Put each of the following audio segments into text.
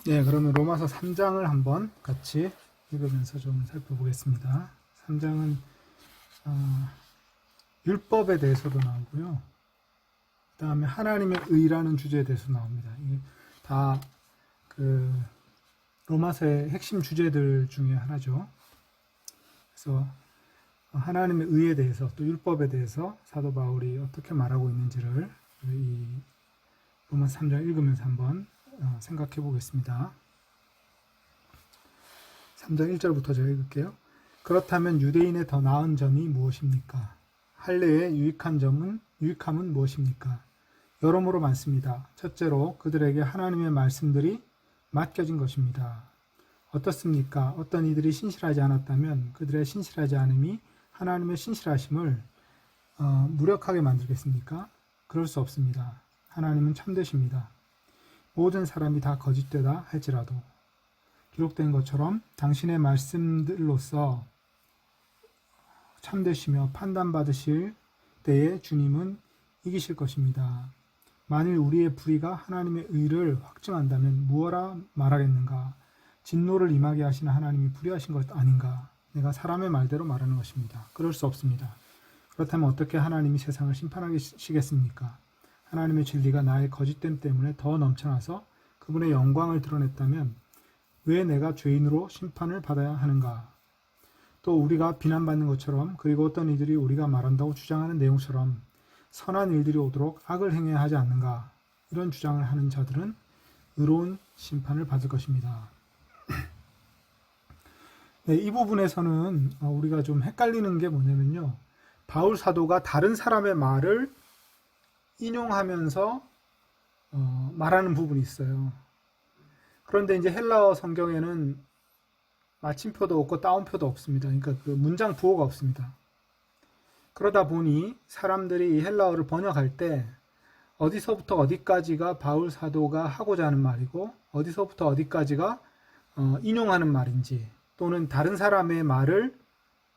네, 그러면 로마서 3장을 한번 같이 읽으면서 좀 살펴보겠습니다. 3장은 율법에 대해서도 나오고요. 그 다음에 하나님의 의라는 주제에 대해서 나옵니다. 이게 다 그 로마서의 핵심 주제들 중에 하나죠. 그래서 하나님의 의에 대해서 또 율법에 대해서 사도 바울이 어떻게 말하고 있는지를 이 로마서 3장 읽으면서 한번 생각해 보겠습니다. 3장 1절부터 제가 읽을게요. 그렇다면 유대인의 더 나은 점이 무엇입니까? 할례의 유익함은 무엇입니까? 여러모로 많습니다. 첫째로 그들에게 하나님의 말씀들이 맡겨진 것입니다. 어떻습니까? 어떤 이들이 신실하지 않았다면 그들의 신실하지 않음이 하나님의 신실하심을 무력하게 만들겠습니까? 그럴 수 없습니다. 하나님은 참되십니다. 모든 사람이 다 거짓되다 할지라도 기록된 것처럼 당신의 말씀들로서 참되시며 판단받으실 때에 주님은 이기실 것입니다. 만일 우리의 불의가 하나님의 의를 확증한다면 무엇라 말하겠는가? 진노를 임하게 하시는 하나님이 불의하신 것 아닌가? 내가 사람의 말대로 말하는 것입니다. 그럴 수 없습니다. 그렇다면 어떻게 하나님이 세상을 심판하시겠습니까? 하나님의 진리가 나의 거짓됨 때문에 더 넘쳐나서 그분의 영광을 드러냈다면 왜 내가 죄인으로 심판을 받아야 하는가? 또 우리가 비난받는 것처럼 그리고 어떤 이들이 우리가 말한다고 주장하는 내용처럼 선한 일들이 오도록 악을 행해야 하지 않는가? 이런 주장을 하는 자들은 의로운 심판을 받을 것입니다. 네, 이 부분에서는 우리가 좀 헷갈리는 게 뭐냐면요. 바울 사도가 다른 사람의 말을 인용하면서 말하는 부분이 있어요. 그런데 이제 헬라어 성경에는 마침표도 없고 따옴표도 없습니다. 그러니까 그 문장 부호가 없습니다. 그러다 보니 사람들이 이 헬라어를 번역할 때 어디서부터 어디까지가 바울 사도가 하고자 하는 말이고 어디서부터 어디까지가 인용하는 말인지 또는 다른 사람의 말을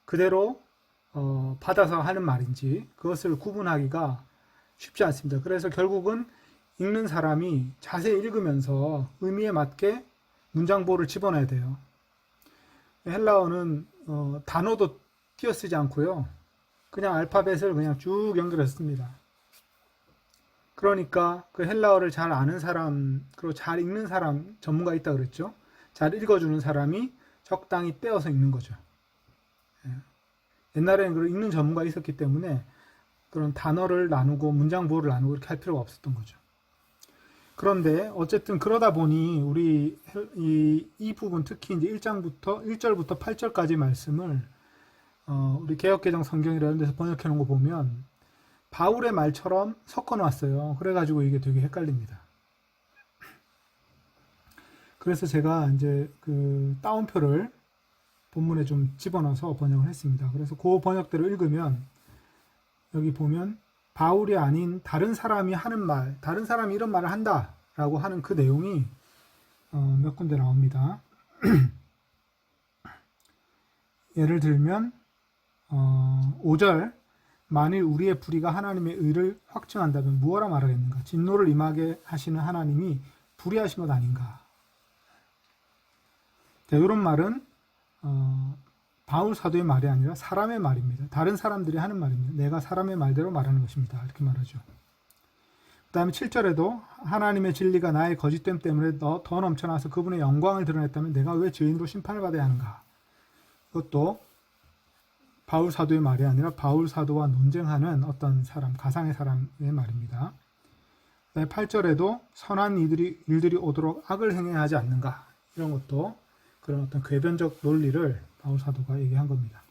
그대로 받아서 하는 말인지 그것을 구분하기가 쉽지 않습니다. 그래서 결국은 읽는 사람이 자세히 읽으면서 의미에 맞게 문장보를 집어넣어야 돼요. 헬라어는 단어도 띄어쓰지 않고요. 그냥 알파벳을 그냥 쭉 연결해서 씁니다. 그러니까 그 헬라어를 잘 아는 사람, 그리고 잘 읽는 사람, 전문가 있다 그랬죠. 잘 읽어주는 사람이 적당히 떼어서 읽는 거죠. 옛날에는 그 읽는 전문가 있었기 때문에 그런 단어를 나누고 문장 부호를 나누고 이렇게 할 필요가 없었던 거죠. 그런데 어쨌든 그러다 보니 우리 이 부분 특히 이제 1절부터 8절까지 말씀을 우리 개역개정 성경이라는 데서 번역해 놓은 거 보면 바울의 말처럼 섞어 놨어요. 그래가지고 이게 되게 헷갈립니다. 그래서 제가 이제 그 따옴표를 본문에 좀 집어넣어서 번역을 했습니다. 그래서 그 번역대로 읽으면 여기 보면 바울이 아닌 다른 사람이 하는 말, 다른 사람이 이런 말을 한다라고 하는 그 내용이 몇 군데 나옵니다. 예를 들면 5절 만일 우리의 불의가 하나님의 의를 확증한다면 무엇라 말하겠는가? 진노를 임하게 하시는 하나님이 불의하신 것 아닌가? 자, 이런 말은 바울 사도의 말이 아니라 사람의 말입니다. 다른 사람들이 하는 말입니다. 내가 사람의 말대로 말하는 것입니다. 이렇게 말하죠. 그 다음에 7절에도 하나님의 진리가 나의 거짓됨 때문에 더 넘쳐나서 그분의 영광을 드러냈다면 내가 왜 죄인으로 심판을 받아야 하는가? 이것도 바울 사도의 말이 아니라 바울 사도와 논쟁하는 어떤 사람, 가상의 사람의 말입니다. 8절에도 선한 일들이 오도록 악을 행해야 하지 않는가? 이런 것도 그런 어떤 궤변적 논리를 바울 사도가 얘기한 겁니다.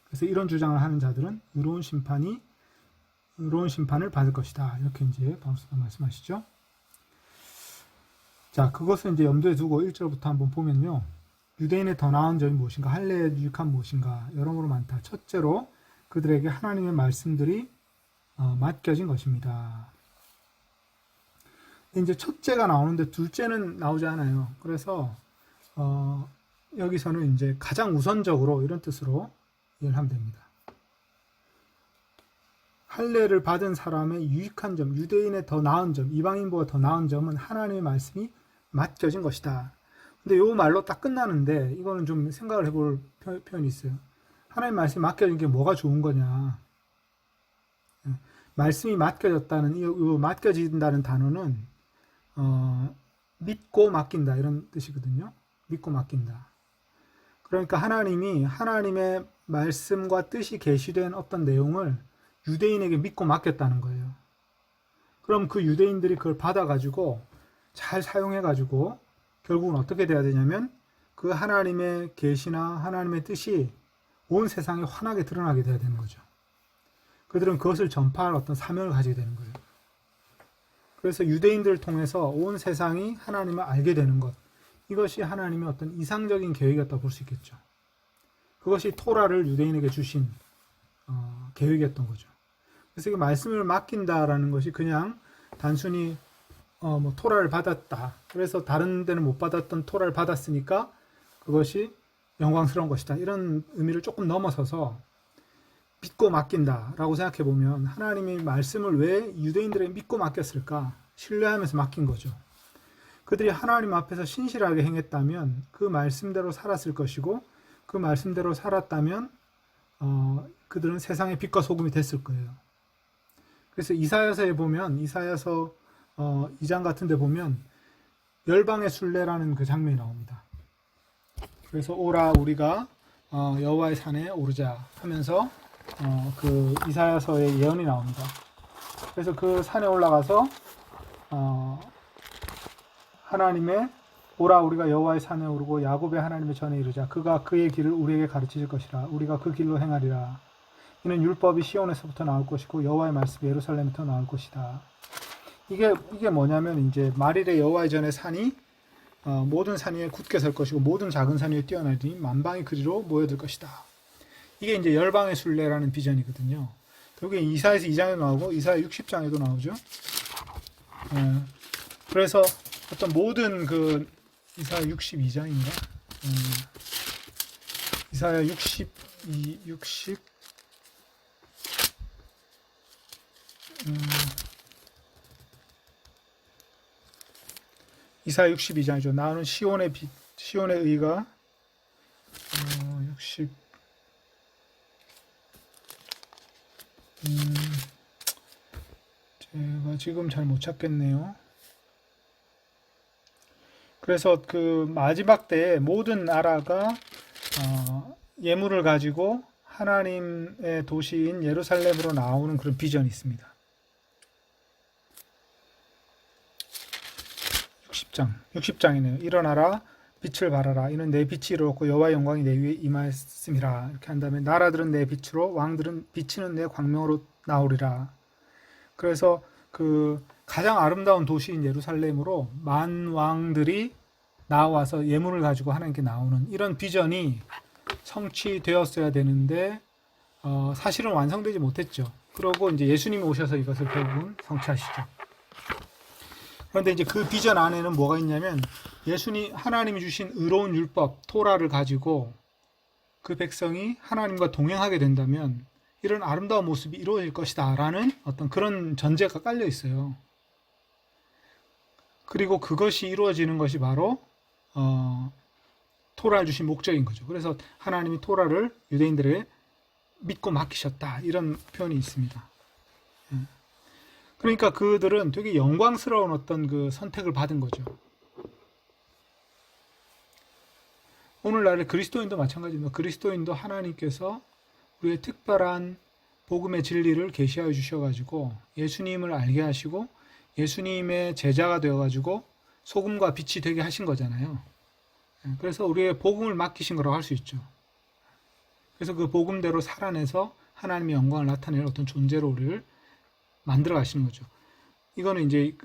그래서 이런 주장을 하는 자들은 의로운 심판을 받을 것이다. 이렇게 이제 바울 사도가 말씀하시죠. 자, 그것을 이제 염두에 두고 1절부터 한번 보면요. 유대인의 더 나은 점이 무엇인가? 할례의 유익함 무엇인가? 여러모로 많다. 첫째로 그들에게 하나님의 말씀들이 맡겨진 것입니다. 이제 첫째가 나오는데 둘째는 나오지 않아요. 그래서 여기서는 이제 가장 우선적으로 이런 뜻으로 이해를 하면 됩니다. 할례를 받은 사람의 유익한 점, 유대인의 더 나은 점, 이방인보다 더 나은 점은 하나님의 말씀이 맡겨진 것이다. 근데 요 말로 딱 끝나는데 이거는 좀 생각을 해볼 표현이 있어요. 하나님 말씀이 맡겨진 게 뭐가 좋은 거냐. 말씀이 맡겨졌다는 이 맡겨진다는 단어는 믿고 맡긴다 이런 뜻이거든요. 믿고 맡긴다. 그러니까 하나님이 하나님의 말씀과 뜻이 계시된 어떤 내용을 유대인에게 믿고 맡겼다는 거예요. 그럼 그 유대인들이 그걸 받아가지고 잘 사용해가지고 결국은 어떻게 돼야 되냐면 그 하나님의 계시나 하나님의 뜻이 온 세상에 환하게 드러나게 돼야 되는 거죠. 그들은 그것을 전파할 어떤 사명을 가지게 되는 거예요. 그래서 유대인들을 통해서 온 세상이 하나님을 알게 되는 것, 이것이 하나님의 어떤 이상적인 계획이었다고 볼 수 있겠죠. 그것이 토라를 유대인에게 주신 계획이었던 거죠. 그래서 이 말씀을 맡긴다라는 것이 그냥 단순히 토라를 받았다. 그래서 다른 데는 못 받았던 토라를 받았으니까 그것이 영광스러운 것이다. 이런 의미를 조금 넘어서서 믿고 맡긴다라고 생각해 보면 하나님의 말씀을 왜 유대인들에게 믿고 맡겼을까? 신뢰하면서 맡긴 거죠. 그들이 하나님 앞에서 신실하게 행했다면 그 말씀대로 살았을 것이고 그 말씀대로 살았다면 그들은 세상의 빛과 소금이 됐을 거예요. 그래서 이사야서에 보면 이사야서 2장 같은 데 보면 열방의 순례라는 그 장면이 나옵니다. 그래서 오라 우리가 여호와의 산에 오르자 하면서 그 이사야서의 예언이 나옵니다. 그래서 그 산에 올라가서 하나님의 오라 우리가 여호와의 산에 오르고 야곱의 하나님의 전에 이르자 그가 그의 길을 우리에게 가르치실 것이라 우리가 그 길로 행하리라 이는 율법이 시온에서부터 나올 것이고 여호와의 말씀이 예루살렘부터 나올 것이다. 이게 뭐냐면 이제 말일에 여호와의 전에 산이 모든 산 위에 굳게 설 것이고 모든 작은 산 위에 뛰어나리니 만방의 그리로 모여들 것이다. 이게 이제 열방의 순례라는 비전이거든요. 그게 이사야서 2장에도 나오고 이사야 60장에도 나오죠. 그래서 어떤 모든 그 이사야 62장인가? 이사야 60 이사야 62장이죠. 나는 시온의 빛, 시온의 의가 60 제가 지금 잘 못 찾겠네요. 그래서 그 마지막 때에 모든 나라가 예물을 가지고 하나님의 도시인 예루살렘으로 나오는 그런 비전이 있습니다. 60장이네요. 일어나라 빛을 발하라 이는 내 빛이 이루었고 여호와의 영광이 내 위에 임하였음이라. 이렇게 한 다음에 나라들은 내 빛으로 왕들은 비치는 내 광명으로 나오리라. 그래서 그 가장 아름다운 도시인 예루살렘으로 만왕들이 나와서 예물을 가지고 하나님께 나오는 이런 비전이 성취되었어야 되는데 사실은 완성되지 못했죠. 그러고 이제 예수님이 오셔서 이것을 결국은 성취하시죠. 그런데 이제 그 비전 안에는 뭐가 있냐면 하나님이 주신 의로운 율법 토라를 가지고 그 백성이 하나님과 동행하게 된다면 이런 아름다운 모습이 이루어질 것이다 라는 어떤 그런 전제가 깔려 있어요. 그리고 그것이 이루어지는 것이 바로 토라를 주신 목적인 거죠. 그래서 하나님이 토라를 유대인들에게 믿고 맡기셨다 이런 표현이 있습니다. 그러니까 그들은 되게 영광스러운 어떤 그 선택을 받은 거죠. 오늘날의 그리스도인도 마찬가지입니다. 그리스도인도 하나님께서 우리의 특별한 복음의 진리를 계시하여 주셔가지고 예수님을 알게 하시고 예수님의 제자가 되어가지고 소금과 빛이 되게 하신 거잖아요. 그래서 우리의 복음을 맡기신 거라고 할 수 있죠. 그래서 그 복음대로 살아내서 하나님의 영광을 나타낼 어떤 존재로 우리를 만들어 가시는 거죠. 이거는 이제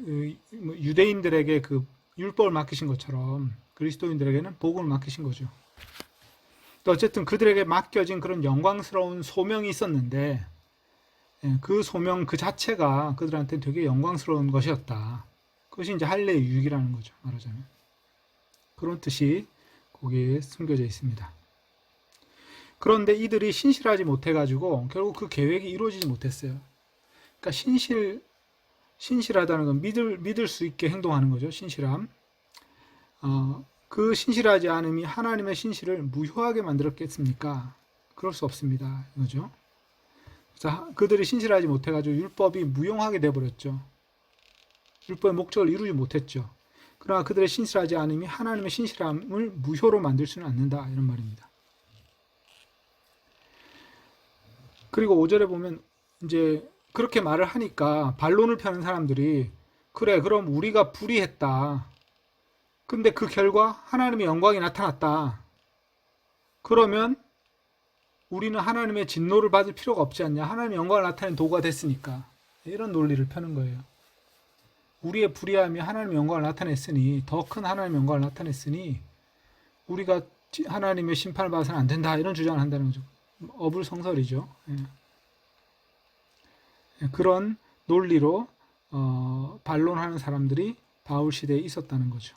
유대인들에게 그 율법을 맡기신 것처럼 그리스도인들에게는 복음을 맡기신 거죠. 또 어쨌든 그들에게 맡겨진 그런 영광스러운 소명이 있었는데 그 소명 그 자체가 그들한테 되게 영광스러운 것이었다. 그것이 이제 할례의 유익이라는 거죠. 말하자면. 그런 뜻이 거기에 숨겨져 있습니다. 그런데 이들이 신실하지 못해가지고 결국 그 계획이 이루어지지 못했어요. 그러니까 신실하다는 건 믿을 수 있게 행동하는 거죠. 신실함. 그 신실하지 않음이 하나님의 신실을 무효하게 만들었겠습니까? 그럴 수 없습니다. 이거죠. 그래서 그들이 신실하지 못해가지고 율법이 무용하게 되어버렸죠. 율법의 목적을 이루지 못했죠. 그러나 그들의 신실하지 않음이 하나님의 신실함을 무효로 만들 수는 않는다. 이런 말입니다. 그리고 5절에 보면 이제 그렇게 말을 하니까 반론을 펴는 사람들이 그래, 그럼 우리가 불의했다. 근데 그 결과 하나님의 영광이 나타났다. 그러면 우리는 하나님의 진노를 받을 필요가 없지 않냐. 하나님의 영광을 나타내는 도구가 됐으니까. 이런 논리를 펴는 거예요. 우리의 불의함이 하나님의 영광을 나타냈으니, 더 큰 하나님의 영광을 나타냈으니 우리가 하나님의 심판을 받아서는 안 된다. 이런 주장을 한다는 거죠. 어불성설이죠. 그런 논리로 반론하는 사람들이 바울 시대에 있었다는 거죠.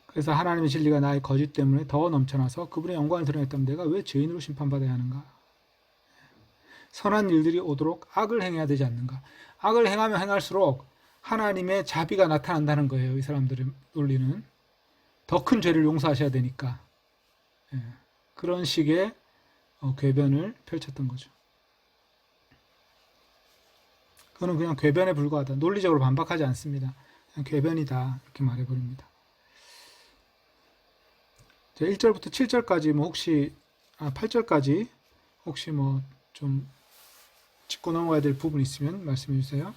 그래서 하나님의 진리가 나의 거짓 때문에 더 넘쳐나서 그분의 영광을 드러냈다면 내가 왜 죄인으로 심판받아야 하는가? 선한 일들이 오도록 악을 행해야 되지 않는가? 악을 행하면 행할수록 하나님의 자비가 나타난다는 거예요. 이 사람들의 논리는. 더 큰 죄를 용서하셔야 되니까. 그런 식의 궤변을 펼쳤던 거죠. 그거는 그냥 궤변에 불과하다. 논리적으로 반박하지 않습니다. 그냥 궤변이다. 이렇게 말해버립니다. 1절부터 7절까지 혹시 8절까지 혹시 좀 짚고 넘어가야 될 부분 있으면 말씀해 주세요.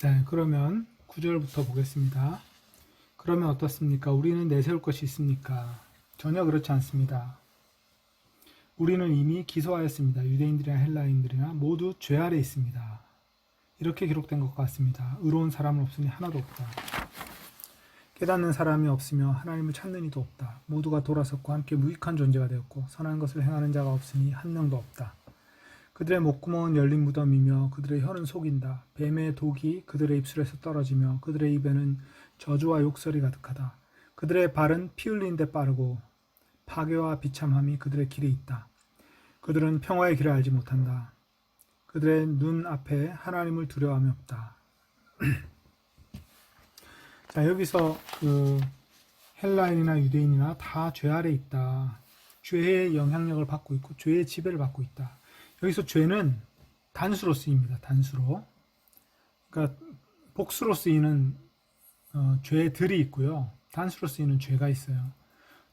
네, 그러면 9절부터 보겠습니다. 그러면 어떻습니까? 우리는 내세울 것이 있습니까? 전혀 그렇지 않습니다. 우리는 이미 기소하였습니다. 유대인들이나 헬라인들이나 모두 죄 아래 있습니다. 이렇게 기록된 것 같습니다. 의로운 사람은 없으니 하나도 없다. 깨닫는 사람이 없으며 하나님을 찾는 이도 없다. 모두가 돌아섰고 함께 무익한 존재가 되었고 선한 것을 행하는 자가 없으니 한 명도 없다. 그들의 목구멍은 열린 무덤이며 그들의 혀는 속인다. 뱀의 독이 그들의 입술에서 떨어지며 그들의 입에는 저주와 욕설이 가득하다. 그들의 발은 피 흘리는 데 빠르고 파괴와 비참함이 그들의 길에 있다. 그들은 평화의 길을 알지 못한다. 그들의 눈 앞에 하나님을 두려워함이 없다. 자, 여기서 헬라인이나 유대인이나 다 죄 아래 있다. 죄의 영향력을 받고 있고 죄의 지배를 받고 있다. 여기서 죄는 단수로 쓰입니다. 단수로. 그러니까 복수로 쓰이는 죄들이 있고요. 단수로 쓰이는 죄가 있어요.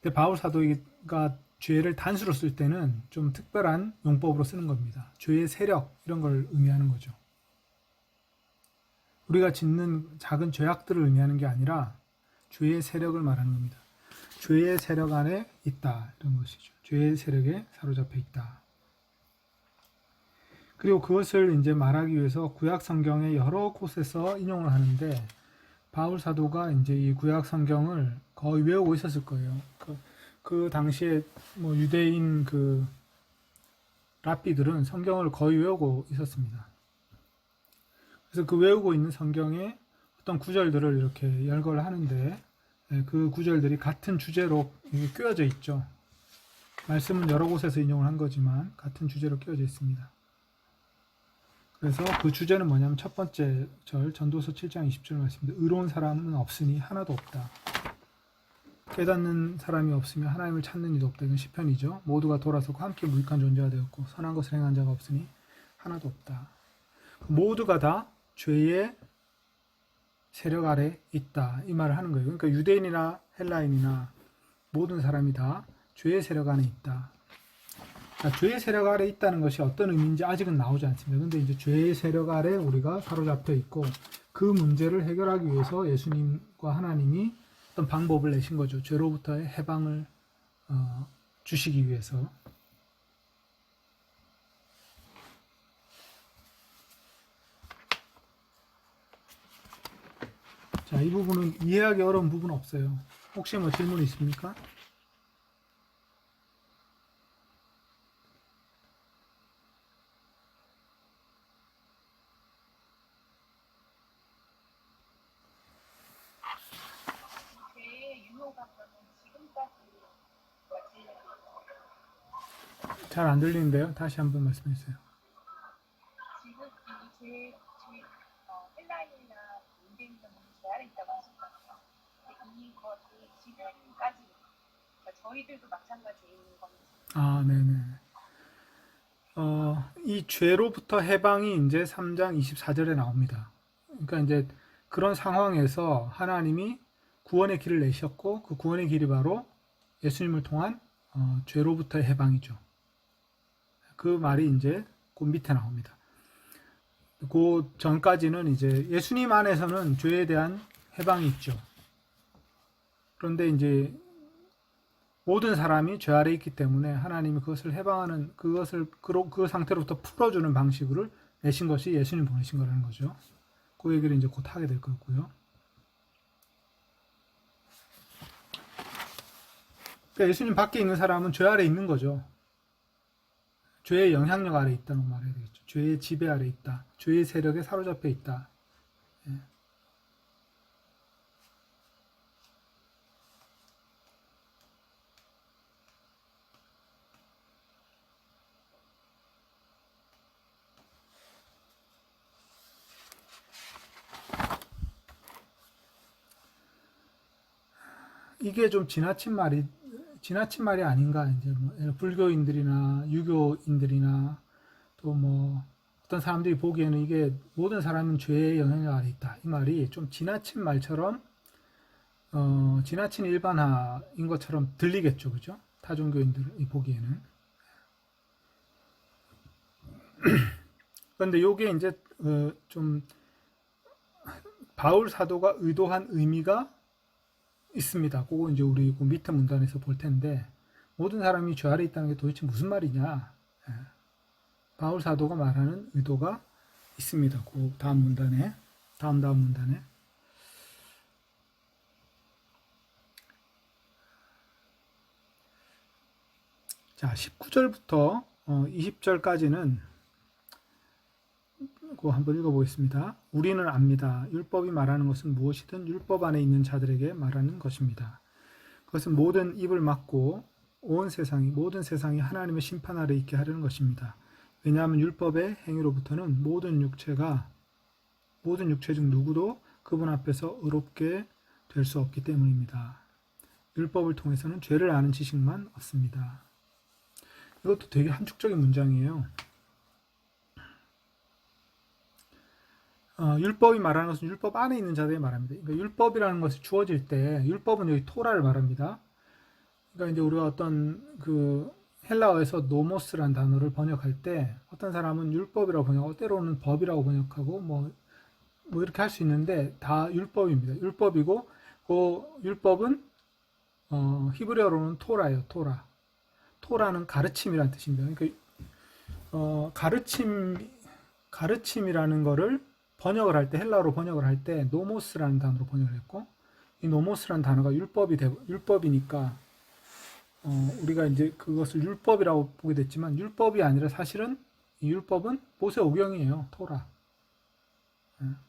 근데 바울 사도가 죄를 단수로 쓸 때는 좀 특별한 용법으로 쓰는 겁니다. 죄의 세력 이런 걸 의미하는 거죠. 우리가 짓는 작은 죄악들을 의미하는 게 아니라 죄의 세력을 말하는 겁니다. 죄의 세력 안에 있다 이런 것이죠. 죄의 세력에 사로잡혀 있다. 그리고 그것을 이제 말하기 위해서 구약 성경의 여러 곳에서 인용을 하는데 바울 사도가 이제 이 구약 성경을 거의 외우고 있었을 거예요. 그 당시에 유대인 랍비들은 성경을 거의 외우고 있었습니다. 그래서 그 외우고 있는 성경에 어떤 구절들을 이렇게 열거를 하는데 그 구절들이 같은 주제로 꿰어져 있죠. 말씀은 여러 곳에서 인용을 한 거지만 같은 주제로 꿰어져 있습니다. 그래서 그 주제는 뭐냐면 첫 번째 절 전도서 7장 20절 말씀입니다. 의로운 사람은 없으니 하나도 없다. 깨닫는 사람이 없으면 하나님을 찾는 이도 없다. 이건 시편이죠. 모두가 돌아서고 함께 무익한 존재가 되었고 선한 것을 행한 자가 없으니 하나도 없다. 모두가 다 죄의 세력 아래 있다. 이 말을 하는 거예요. 그러니까 유대인이나 헬라인이나 모든 사람이 다 죄의 세력 안에 있다. 그러니까 죄의 세력 아래 있다는 것이 어떤 의미인지 아직은 나오지 않습니다. 그런데 이제 죄의 세력 아래 우리가 사로잡혀 있고 그 문제를 해결하기 위해서 예수님과 하나님이 어떤 방법을 내신 거죠. 죄로부터의 해방을 주시기 위해서. 자, 이 부분은 이해하기 어려운 부분 없어요. 혹시 뭐 질문 있습니까? 잘 안 들리는데요. 다시 한번 말씀해 주세요. 지금 이 헬라인이나 인간적인 죄아래 있다고 하셨잖아요. 이것이 지금까지 저희들도 마찬가지인 겁니다. 아, 네네. 이 죄로부터 해방이 이제 3장 24절에 나옵니다. 그러니까 이제 그런 상황에서 하나님이 구원의 길을 내셨고 그 구원의 길이 바로 예수님을 통한 죄로부터의 해방이죠. 그 말이 이제 그 밑에 나옵니다. 그 전까지는 이제 예수님 안에서는 죄에 대한 해방이 있죠. 그런데 이제 모든 사람이 죄 아래 있기 때문에 하나님이 그것을 해방하는 그것을 그 상태로부터 풀어주는 방식을 내신 것이 예수님 보내신 거라는 거죠. 그 얘기를 이제 곧 하게 될 거고요. 그러니까 예수님 밖에 있는 사람은 죄 아래 있는 거죠. 죄의 영향력 아래 있다는 말해야 되겠죠. 죄의 지배 아래 있다. 죄의 세력에 사로잡혀 있다. 예. 이게 좀 지나친 말이 아닌가. 이제 뭐 불교인들이나 유교인들이나 또 뭐 어떤 사람들이 보기에는 이게 모든 사람은 죄의 영향력 아래 있다. 이 말이 좀 지나친 말처럼 지나친 일반화인 것처럼 들리겠죠, 그죠? 타종교인들이 보기에는. 그런데 요게 이제 좀 바울 사도가 의도한 의미가 있습니다. 그거 이제 우리 그 밑에 문단에서 볼 텐데 모든 사람이 죄 아래 있다는 게 도대체 무슨 말이냐? 예. 바울 사도가 말하는 의도가 있습니다. 그 다음 문단에 다음 문단에 자 19절부터 20절까지는 그거 한번 읽어보겠습니다. 우리는 압니다. 율법이 말하는 것은 무엇이든 율법 안에 있는 자들에게 말하는 것입니다. 그것은 모든 입을 막고 모든 세상이 하나님의 심판 아래 있게 하려는 것입니다. 왜냐하면 율법의 행위로부터는 모든 육체 중 누구도 그분 앞에서 의롭게 될 수 없기 때문입니다. 율법을 통해서는 죄를 아는 지식만 얻습니다. 이것도 되게 함축적인 문장이에요. 율법이 말하는 것은 율법 안에 있는 자들이 말합니다. 그러니까 율법이라는 것이 주어질 때 율법은 여기 토라를 말합니다. 그러니까 이제 우리가 어떤 그 헬라어에서 노모스라는 단어를 번역할 때 어떤 사람은 율법이라고 번역하고 때로는 법이라고 번역하고 뭐 이렇게 할 수 있는데 다 율법입니다. 율법이고 그 율법은 히브리어로는 토라예요. 토라는 가르침이라는 뜻입니다. 그러니까 가르침이라는 거를 번역을 할 때 헬라어로 번역을 할 때 노모스라는 단어로 번역을 했고 이 노모스라는 단어가 율법이니까 우리가 이제 그것을 율법이라고 보게 됐지만 율법이 아니라 사실은 이 율법은 모세오경이에요. 토라.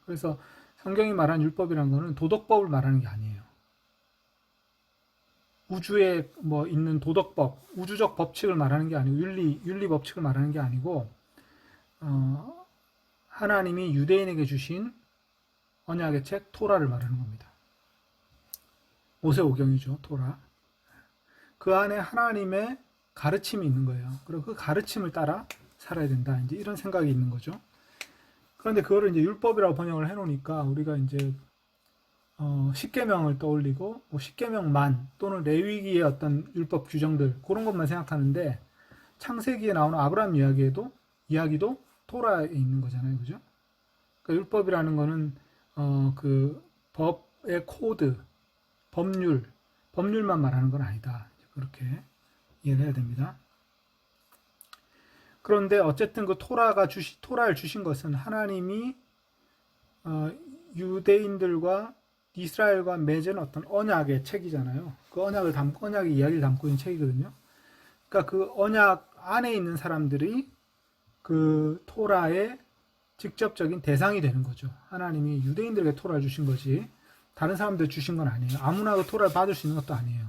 그래서 성경이 말하는 율법이라는 것은 도덕법을 말하는 게 아니에요. 우주에 뭐 있는 도덕법, 우주적 법칙을 말하는 게 아니고 윤리 법칙을 말하는 게 아니고 하나님이 유대인에게 주신 언약의 책 토라를 말하는 겁니다. 모세오경이죠, 토라. 그 안에 하나님의 가르침이 있는 거예요. 그리고 그 가르침을 따라 살아야 된다. 이제 이런 생각이 있는 거죠. 그런데 그거를 이제 율법이라고 번역을 해놓으니까 우리가 이제 십계명을 떠올리고 뭐 십계명만 또는 레위기의 어떤 율법 규정들 그런 것만 생각하는데 창세기에 나오는 아브라함 이야기도 토라에 있는 거잖아요, 그죠? 그러니까 율법이라는 거는 그 법의 코드, 법률만 말하는 건 아니다. 그렇게 이해를 해야 됩니다. 그런데 어쨌든 그 토라를 주신 것은 하나님이 유대인들과 이스라엘과 맺은 어떤 언약의 책이잖아요. 그 언약의 이야기를 담고 있는 책이거든요. 그러니까 그 언약 안에 있는 사람들이 그 토라의 직접적인 대상이 되는 거죠. 하나님이 유대인들에게 토라를 주신 거지 다른 사람들 주신 건 아니에요. 아무나 그 토라를 받을 수 있는 것도 아니에요.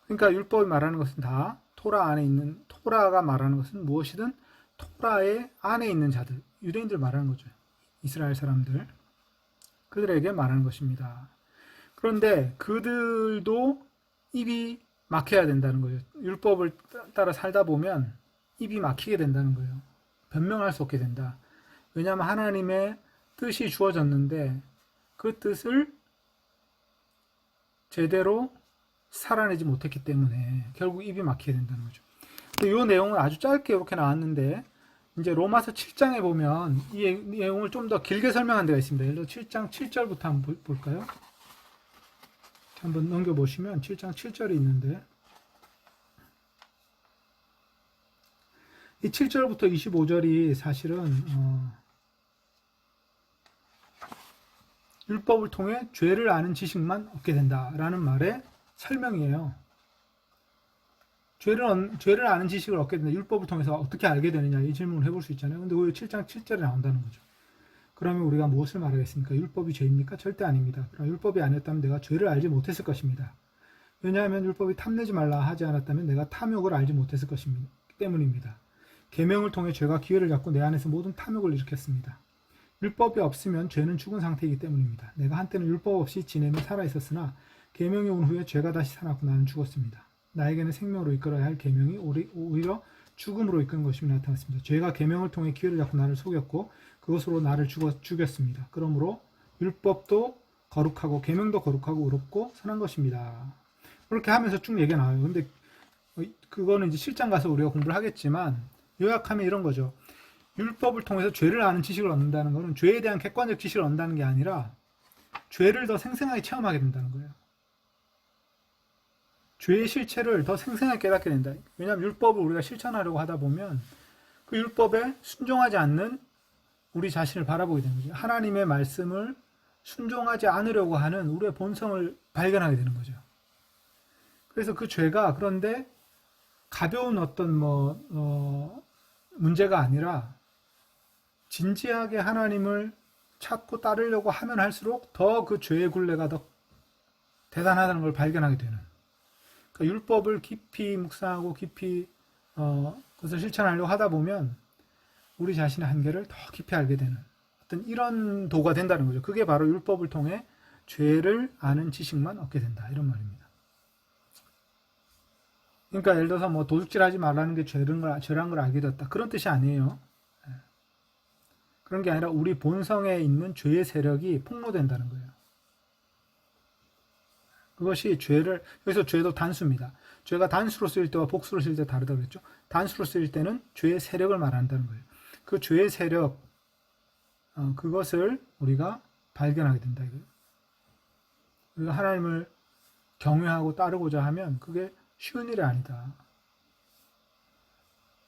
그러니까 율법이 말하는 것은 다 토라 안에 있는, 토라가 말하는 것은 무엇이든 토라의 안에 있는 자들, 유대인들 말하는 거죠. 이스라엘 사람들, 그들에게 말하는 것입니다. 그런데 그들도 입이 막혀야 된다는 거예요. 율법을 따라 살다 보면 입이 막히게 된다는 거예요. 변명할 수 없게 된다. 왜냐하면 하나님의 뜻이 주어졌는데 그 뜻을 제대로 살아내지 못했기 때문에 결국 입이 막히게 된다는 거죠. 이 내용은 아주 짧게 이렇게 나왔는데 이제 로마서 7장에 보면 이 내용을 좀 더 길게 설명한 데가 있습니다. 예를 들어 7장 7절부터 한번 볼까요? 한번 넘겨보시면 7장 7절이 있는데 이 7절부터 25절이 사실은 율법을 통해 죄를 아는 지식만 얻게 된다라는 말의 설명이에요. 죄를 아는 지식을 얻게 된다. 율법을 통해서 어떻게 알게 되느냐 이 질문을 해볼 수 있잖아요. 근데 왜 7장 7절에 나온다는 거죠. 그러면 우리가 무엇을 말하겠습니까? 율법이 죄입니까? 절대 아닙니다. 그럼 율법이 아니었다면 내가 죄를 알지 못했을 것입니다. 왜냐하면 율법이 탐내지 말라 하지 않았다면 내가 탐욕을 알지 못했을 것입니다. 때문입니다. 계명을 통해 죄가 기회를 잡고 내 안에서 모든 탐욕을 일으켰습니다. 율법이 없으면 죄는 죽은 상태이기 때문입니다. 내가 한때는 율법 없이 지내며 살아 있었으나 계명이 온 후에 죄가 다시 살았고 나는 죽었습니다. 나에게는 생명으로 이끌어야 할 계명이 오히려 죽음으로 이끄는 것임이 나타났습니다. 죄가 계명을 통해 기회를 잡고 나를 속였고 그것으로 나를 죽였습니다. 그러므로 율법도 거룩하고 계명도 거룩하고 의롭고 선한 것입니다. 그렇게 하면서 쭉 얘기가 나와요. 근데 그거는 이제 실장 가서 우리가 공부를 하겠지만 요약하면 이런 거죠. 율법을 통해서 죄를 아는 지식을 얻는다는 것은 죄에 대한 객관적 지식을 얻는다는 게 아니라 죄를 더 생생하게 체험하게 된다는 거예요. 죄의 실체를 더 생생하게 깨닫게 된다. 왜냐하면 율법을 우리가 실천하려고 하다 보면 그 율법에 순종하지 않는 우리 자신을 바라보게 되는 거죠. 하나님의 말씀을 순종하지 않으려고 하는 우리의 본성을 발견하게 되는 거죠. 그래서 그 죄가 그런데 가벼운 어떤 문제가 아니라 진지하게 하나님을 찾고 따르려고 하면 할수록 더 그 죄의 굴레가 더 대단하다는 걸 발견하게 되는. 그러니까 율법을 깊이 묵상하고 깊이 그것을 실천하려고 하다 보면 우리 자신의 한계를 더 깊이 알게 되는 어떤 이런 도가 된다는 거죠. 그게 바로 율법을 통해 죄를 아는 지식만 얻게 된다 이런 말입니다. 그러니까 예를 들어서 도둑질하지 말라는 게 죄란 걸 알게 됐다 그런 뜻이 아니에요. 그런 게 아니라 우리 본성에 있는 죄의 세력이 폭로된다는 거예요. 그것이 여기서 죄도 단수입니다. 죄가 단수로 쓰일 때와 복수로 쓰일 때 다르다고 그랬죠. 단수로 쓰일 때는 죄의 세력을 말한다는 거예요. 그 죄의 세력, 그것을 우리가 발견하게 된다. 이거예요. 우리가 하나님을 경외하고 따르고자 하면 그게 쉬운 일이 아니다.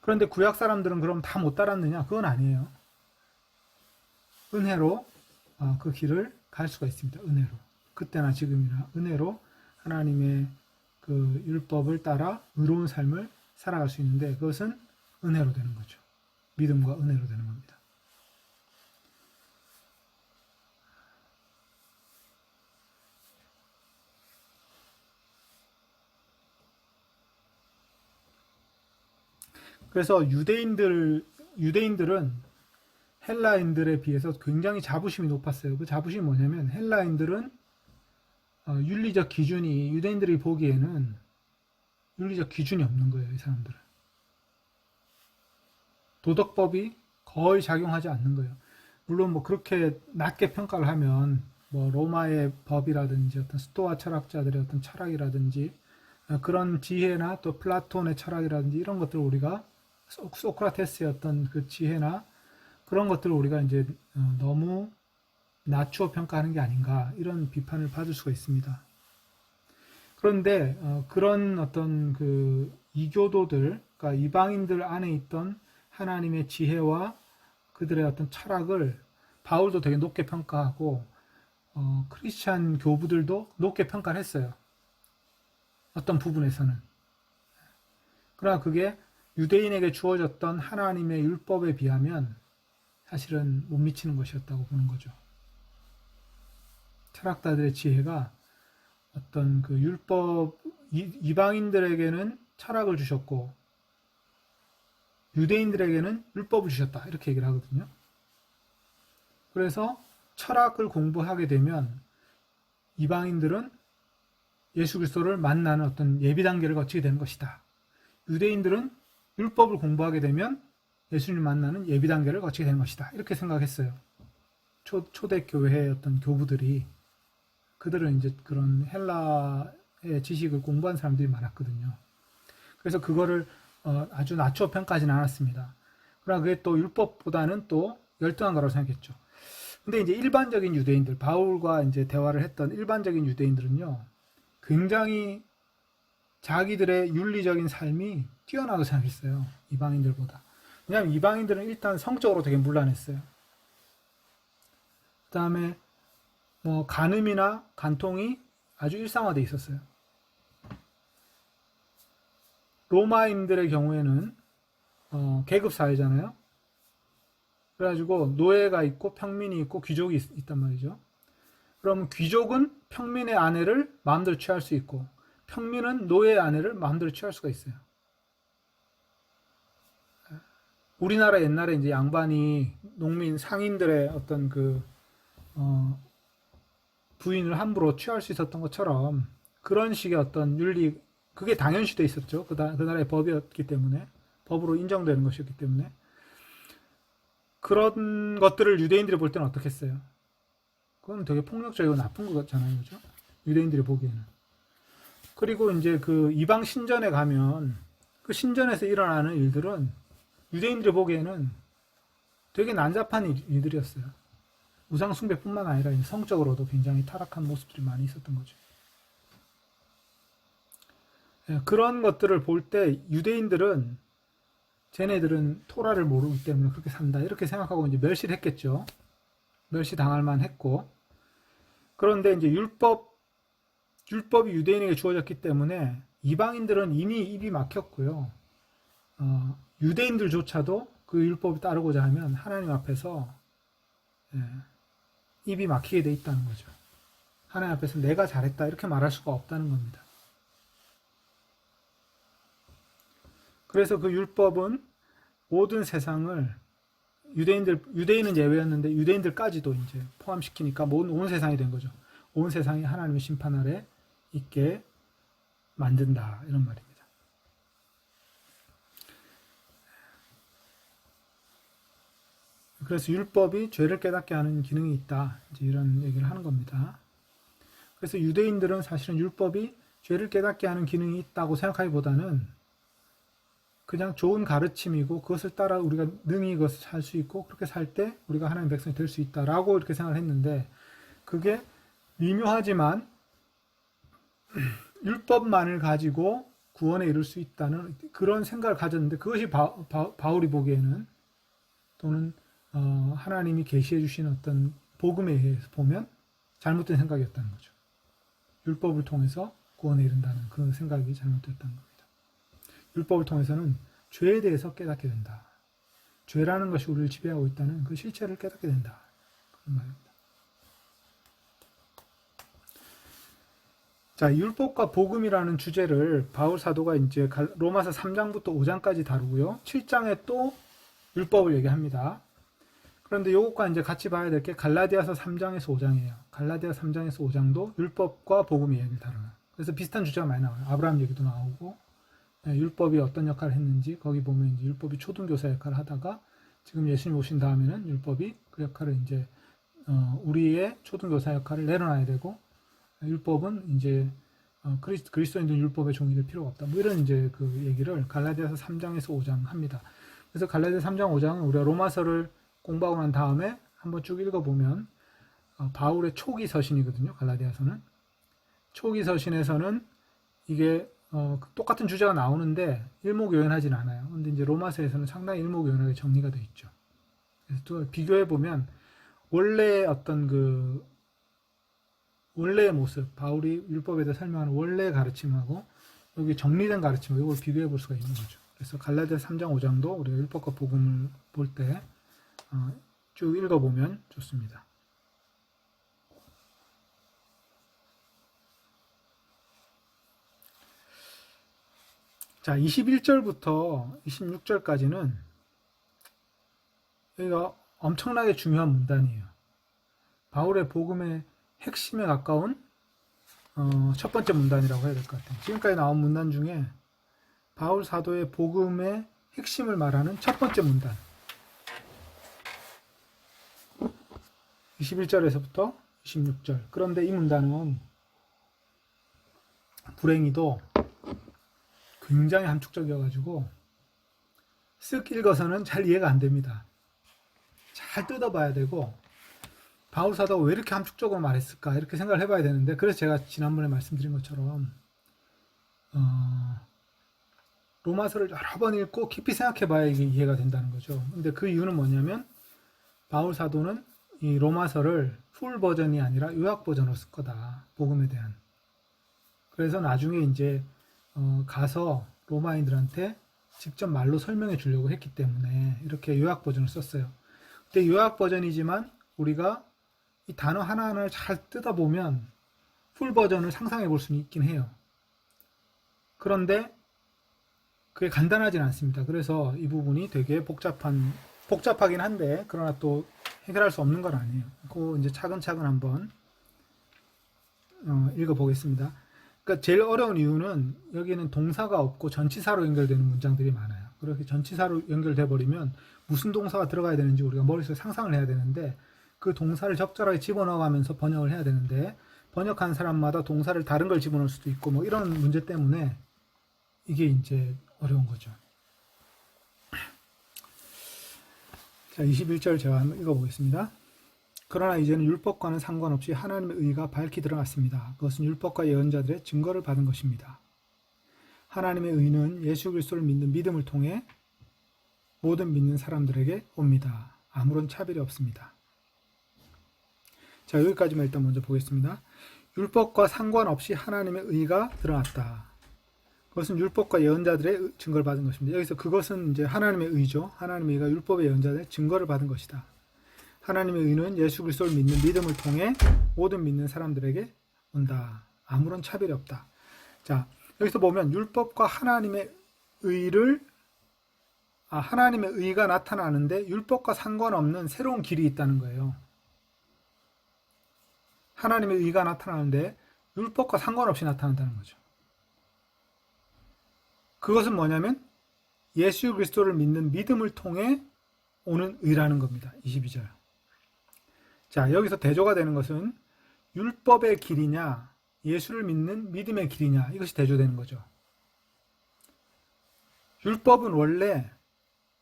그런데 구약 사람들은 그럼 다 못 따랐느냐? 그건 아니에요. 은혜로 그 길을 갈 수가 있습니다. 은혜로. 그때나 지금이나 은혜로 하나님의 그 율법을 따라 의로운 삶을 살아갈 수 있는데 그것은 은혜로 되는 거죠. 믿음과 은혜로 되는 겁니다. 그래서 유대인들은 헬라인들에 비해서 굉장히 자부심이 높았어요. 그 자부심이 뭐냐면 헬라인들은 윤리적 기준이 유대인들이 보기에는 윤리적 기준이 없는 거예요. 이 사람들은. 도덕법이 거의 작용하지 않는 거예요. 물론 그렇게 낮게 평가를 하면 로마의 법이라든지 어떤 스토아 철학자들의 어떤 철학이라든지 그런 지혜나 또 플라톤의 철학이라든지 이런 것들을 우리가 소크라테스의 어떤 그 지혜나 그런 것들을 우리가 이제 너무 낮추어 평가하는 게 아닌가 이런 비판을 받을 수가 있습니다. 그런데 그런 어떤 그 이교도들, 그러니까 이방인들 안에 있던 하나님의 지혜와 그들의 어떤 철학을 바울도 되게 높게 평가하고 크리스찬 교부들도 높게 평가를 했어요. 어떤 부분에서는. 그러나 그게 유대인에게 주어졌던 하나님의 율법에 비하면 사실은 못 미치는 것이었다고 보는 거죠. 철학자들의 지혜가 어떤 그 율법, 이방인들에게는 철학을 주셨고 유대인들에게는 율법을 주셨다, 이렇게 얘기를 하거든요. 그래서 철학을 공부하게 되면 이방인들은 예수 그리스도를 만나는 어떤 예비 단계를 거치게 되는 것이다. 유대인들은 율법을 공부하게 되면 예수님을 만나는 예비 단계를 거치게 되는 것이다, 이렇게 생각했어요. 초대 교회의 어떤 교부들이, 그들은 이제 그런 헬라의 지식을 공부한 사람들이 많았거든요. 그래서 그거를 아주 낮춰 평가하지는 않았습니다. 그러나 그게 또 율법보다는 또 열등한 거라고 생각했죠. 근데 이제 일반적인 유대인들, 바울과 이제 대화를 했던 일반적인 유대인들은요, 굉장히 자기들의 윤리적인 삶이 뛰어나다고 생각했어요. 이방인들보다. 왜냐하면 이방인들은 일단 성적으로 되게 문란했어요. 그 다음에 뭐 간음이나 간통이 아주 일상화되어 있었어요. 로마인들의 경우에는 계급 사회잖아요. 그래가지고 노예가 있고 평민이 있고 귀족이 있단 말이죠. 그럼 귀족은 평민의 아내를 마음대로 취할 수 있고 평민은 노예의 아내를 마음대로 취할 수가 있어요. 우리나라 옛날에 이제 양반이 농민 상인들의 어떤 그 부인을 함부로 취할 수 있었던 것처럼 그런 식의 어떤 윤리, 그게 당연시돼 있었죠. 그 나라의 법이었기 때문에, 법으로 인정되는 것이었기 때문에. 그런 것들을 유대인들이 볼 때는 어떻겠어요? 그건 되게 폭력적이고 나쁜 거잖아요, 그죠? 유대인들이 보기에는. 그리고 이제 그 이방 신전에 가면 그 신전에서 일어나는 일들은 유대인들이 보기에는 되게 난잡한 일들이었어요. 우상숭배뿐만 아니라 성적으로도 굉장히 타락한 모습들이 많이 있었던 거죠. 그런 것들을 볼 때 유대인들은 쟤네들은 토라를 모르기 때문에 그렇게 산다, 이렇게 생각하고 이제 멸시를 했겠죠. 멸시당할 만했고. 그런데 이제 율법이 유대인에게 주어졌기 때문에 이방인들은 이미 입이 막혔고요. 유대인들조차도 그 율법을 따르고자 하면 하나님 앞에서 입이 막히게 돼 있다는 거죠. 하나님 앞에서 내가 잘했다, 이렇게 말할 수가 없다는 겁니다. 그래서 그 율법은 모든 세상을, 유대인은 예외였는데 유대인들까지도 이제 포함시키니까 온 세상이 된 거죠. 온 세상이 하나님의 심판 아래 있게 만든다, 이런 말입니다. 그래서 율법이 죄를 깨닫게 하는 기능이 있다, 이제 이런 얘기를 하는 겁니다. 그래서 유대인들은 사실은 율법이 죄를 깨닫게 하는 기능이 있다고 생각하기보다는 그냥 좋은 가르침이고 그것을 따라 우리가 능히 그것을 살 수 있고 그렇게 살 때 우리가 하나님의 백성이 될 수 있다라고 이렇게 생각을 했는데, 그게 미묘하지만 율법만을 가지고 구원에 이룰 수 있다는 그런 생각을 가졌는데, 그것이 바울이 보기에는, 또는 하나님이 계시해 주신 어떤 복음에 의해서 보면 잘못된 생각이었다는 거죠. 율법을 통해서 구원에 이른다는 그 생각이 잘못됐다는 겁니다. 율법을 통해서는 죄에 대해서 깨닫게 된다. 죄라는 것이 우리를 지배하고 있다는 그 실체를 깨닫게 된다, 그런 말입니다. 자, 율법과 복음이라는 주제를 바울 사도가 이제 로마서 3장부터 5장까지 다루고요. 7장에 또 율법을 얘기합니다. 그런데 이것과 이제 같이 봐야 될 게 갈라디아서 3장에서 5장이에요. 갈라디아 3장에서 5장도 율법과 복음의 얘기를 다루는. 그래서 비슷한 주제가 많이 나와요. 아브라함 얘기도 나오고, 율법이 어떤 역할을 했는지 거기 보면 이제 율법이 초등교사 역할을 하다가 지금 예수님 오신 다음에는 율법이 그 역할을 이제 우리의 초등교사 역할을 내려놔야 되고, 율법은 이제 그리스도인들은 율법의 종이 될 필요가 없다, 뭐 이런 이제 그 얘기를 갈라디아서 3장에서 5장 합니다. 그래서 갈라디아서 3장 5장은 우리가 로마서를 공부하고 난 다음에 한번 쭉 읽어보면 바울의 초기 서신이거든요. 갈라디아서는 초기 서신에서는 이게 똑같은 주제가 나오는데 일목요연하진 않아요. 근데 이제 로마서에서는 상당히 일목요연하게 정리가 되어 있죠. 그래서 또 비교해 보면 원래 어떤 그 원래의 모습, 바울이 율법에 대해 설명하는 원래의 가르침하고 여기 정리된 가르침, 이걸 비교해 볼 수가 있는 거죠. 그래서 갈라디아서 3장 5장도 우리가 율법과 복음을 볼 때 쭉 읽어보면 좋습니다. 자, 21절부터 26절까지는 여기가 엄청나게 중요한 문단이에요. 바울의 복음의 핵심에 가까운 첫 번째 문단이라고 해야 될 것 같아요. 지금까지 나온 문단 중에 바울 사도의 복음의 핵심을 말하는 첫 번째 문단. 21절에서부터 26절. 그런데 이 문단은 불행히도 굉장히 함축적이어가지고 쓱 읽어서는 잘 이해가 안 됩니다. 잘 뜯어봐야 되고 바울 사도가 왜 이렇게 함축적으로 말했을까 이렇게 생각을 해봐야 되는데, 그래서 제가 지난번에 말씀드린 것처럼 로마서를 여러 번 읽고 깊이 생각해봐야 이게 이해가 된다는 거죠. 근데 그 이유는 뭐냐면 바울 사도는 이 로마서를 풀 버전이 아니라 요약 버전으로 쓸 거다, 복음에 대한. 그래서 나중에 이제 가서 로마인들한테 직접 말로 설명해 주려고 했기 때문에 이렇게 요약 버전을 썼어요. 근데 요약 버전이지만 우리가 이 단어 하나하나를 잘 뜯어보면 풀 버전을 상상해 볼 수는 있긴 해요. 그런데 그게 간단하진 않습니다. 그래서 이 부분이 되게 복잡하긴 한데, 그러나 또 해결할 수 없는 건 아니에요. 그거 이제 차근차근 한번 읽어보겠습니다. 그러니까 제일 어려운 이유는 여기는 동사가 없고 전치사로 연결되는 문장들이 많아요. 그렇게 전치사로 연결돼 버리면 무슨 동사가 들어가야 되는지 우리가 머릿속에 상상을 해야 되는데, 그 동사를 적절하게 집어넣어가면서 번역을 해야 되는데, 번역한 사람마다 동사를 다른 걸 집어넣을 수도 있고 뭐 이런 문제 때문에 이게 이제 어려운 거죠. 자, 21절 제가 한번 읽어보겠습니다. 그러나 이제는 율법과는 상관없이 하나님의 의가 밝히 드러났습니다. 그것은 율법과 예언자들의 증거를 받은 것입니다. 하나님의 의는 예수 그리스도를 믿는 믿음을 통해 모든 믿는 사람들에게 옵니다. 아무런 차별이 없습니다. 자, 여기까지만 일단 먼저 보겠습니다. 율법과 상관없이 하나님의 의가 드러났다. 그것은 율법과 예언자들의 증거를 받은 것입니다. 여기서 그것은 이제 하나님의 의죠. 하나님의 의가 율법의 예언자들의 증거를 받은 것이다. 하나님의 의는 예수 그리스도를 믿는 믿음을 통해 모든 믿는 사람들에게 온다. 아무런 차별이 없다. 자, 여기서 보면 율법과 하나님의 의가 나타나는데 율법과 상관없는 새로운 길이 있다는 거예요. 하나님의 의가 나타나는데 율법과 상관없이 나타난다는 거죠. 그것은 뭐냐면 예수 그리스도를 믿는 믿음을 통해 오는 의라는 겁니다. 22절. 자, 여기서 대조가 되는 것은 율법의 길이냐 예수를 믿는 믿음의 길이냐, 이것이 대조되는 거죠. 율법은 원래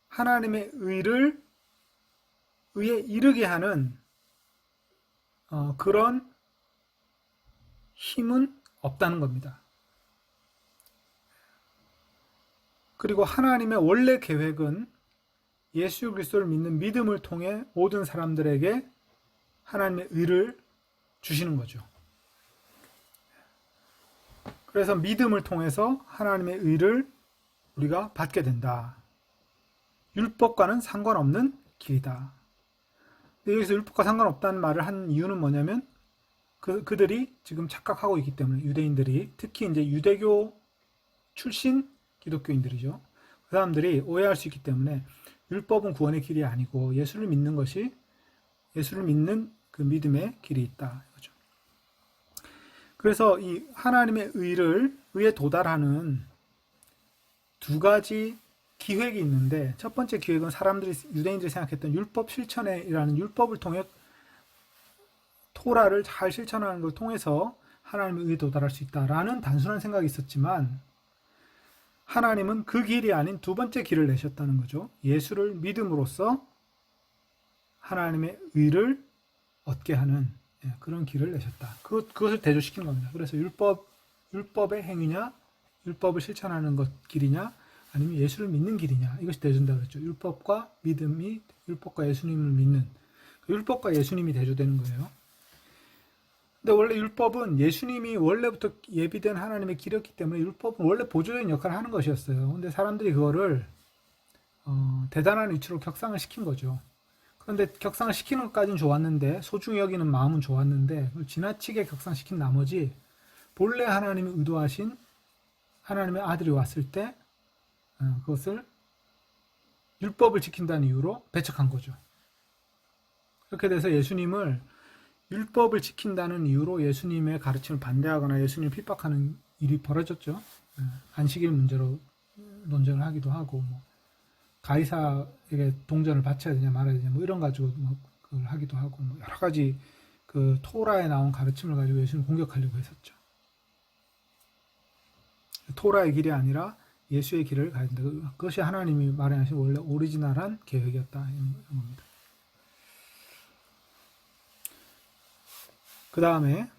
하나님의 의에 이르게 하는 그런 힘은 없다는 겁니다. 그리고 하나님의 원래 계획은 예수 그리스도를 믿는 믿음을 통해 모든 사람들에게 하나님의 의를 주시는 거죠. 그래서 믿음을 통해서 하나님의 의를 우리가 받게 된다. 율법과는 상관없는 길이다. 여기서 율법과 상관없다는 말을 한 이유는 뭐냐면 그들이 지금 착각하고 있기 때문에, 유대인들이, 특히 이제 유대교 출신 기독교인들이죠. 그 사람들이 오해할 수 있기 때문에 율법은 구원의 길이 아니고 예수를 믿는 것이, 예수를 믿는 그 믿음의 길이 있다. 이거죠. 그래서 이 하나님의 의에 도달하는 두 가지 기획이 있는데, 첫 번째 기획은 유대인들이 생각했던 율법 실천이라는, 율법을 통해 토라를 잘 실천하는 걸 통해서 하나님의 의에 도달할 수 있다라는 단순한 생각이 있었지만, 하나님은 그 길이 아닌 두 번째 길을 내셨다는 거죠. 예수를 믿음으로써 하나님의 의를 얻게 하는 그런 길을 내셨다. 그것을 대조시킨 겁니다. 그래서 율법의 행위냐, 율법을 실천하는 것 길이냐, 아니면 예수를 믿는 길이냐, 이것이 대조된다고 그랬죠. 율법과 예수님을 믿는, 율법과 예수님이 대조되는 거예요. 근데 원래 율법은 예수님이 원래부터 예비된 하나님의 길이었기 때문에 율법은 원래 보조적인 역할을 하는 것이었어요. 근데 사람들이 그거를 대단한 위치로 격상을 시킨 거죠. 그런데 격상을 시키는 것까지는 좋았는데, 소중히 여기는 마음은 좋았는데, 그걸 지나치게 격상시킨 나머지 본래 하나님이 의도하신 하나님의 아들이 왔을 때 그것을 율법을 지킨다는 이유로 배척한 거죠. 그렇게 돼서 예수님을 율법을 지킨다는 이유로 예수님의 가르침을 반대하거나 예수님을 핍박하는 일이 벌어졌죠. 안식일 문제로 논쟁을 하기도 하고, 가이사에게 동전을 바쳐야 되냐 말아야 되냐 이런 가지고 그걸 하기도 하고, 여러 가지 그 토라에 나온 가르침을 가지고 예수님을 공격하려고 했었죠. 토라의 길이 아니라 예수의 길을 가야 된다. 그것이 하나님이 마련하신 원래 오리지널한 계획이었다 이런 겁니다. 그 다음에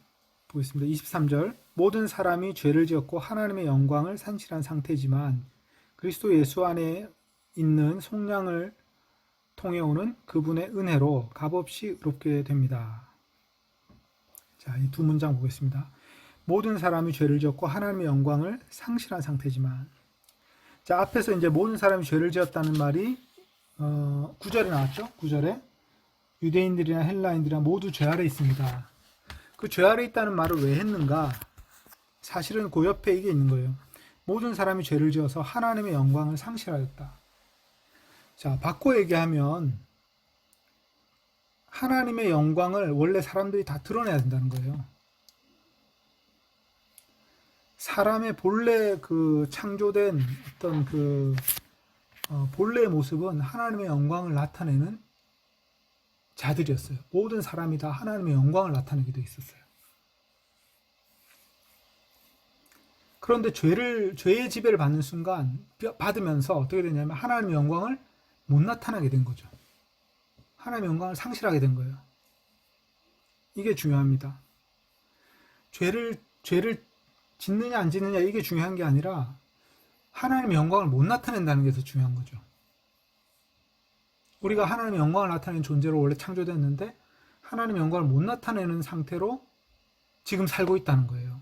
보겠습니다. 23절, 모든 사람이 죄를 지었고 하나님의 영광을 산실한 상태지만 그리스도 예수 안에 있는 속량을 통해 오는 그분의 은혜로 값없이 의롭게 됩니다. 자, 이 두 문장 보겠습니다. 모든 사람이 죄를 지었고 하나님의 영광을 상실한 상태지만, 자, 앞에서 이제 모든 사람이 죄를 지었다는 말이 9절에 나왔죠. 9절에 유대인들이나 헬라인들이나 모두 죄 아래 있습니다. 그 죄 아래 있다는 말을 왜 했는가? 사실은 그 옆에 이게 있는 거예요. 모든 사람이 죄를 지어서 하나님의 영광을 상실하였다. 자, 바꿔 얘기하면 하나님의 영광을 원래 사람들이 다 드러내야 된다는 거예요. 사람의 본래 그 창조된 어떤 그 본래의 모습은 하나님의 영광을 나타내는 자들이었어요. 모든 사람이 다 하나님의 영광을 나타내게 돼 있었어요. 그런데 죄의 지배를 받는 순간 받으면서 어떻게 되냐면 하나님의 영광을 못 나타나게 된 거죠. 하나님의 영광을 상실하게 된 거예요. 이게 중요합니다. 죄를 짓느냐 안 짓느냐 이게 중요한 게 아니라 하나님의 영광을 못 나타낸다는 게 더 중요한 거죠. 우리가 하나님의 영광을 나타내는 존재로 원래 창조됐는데 하나님의 영광을 못 나타내는 상태로 지금 살고 있다는 거예요.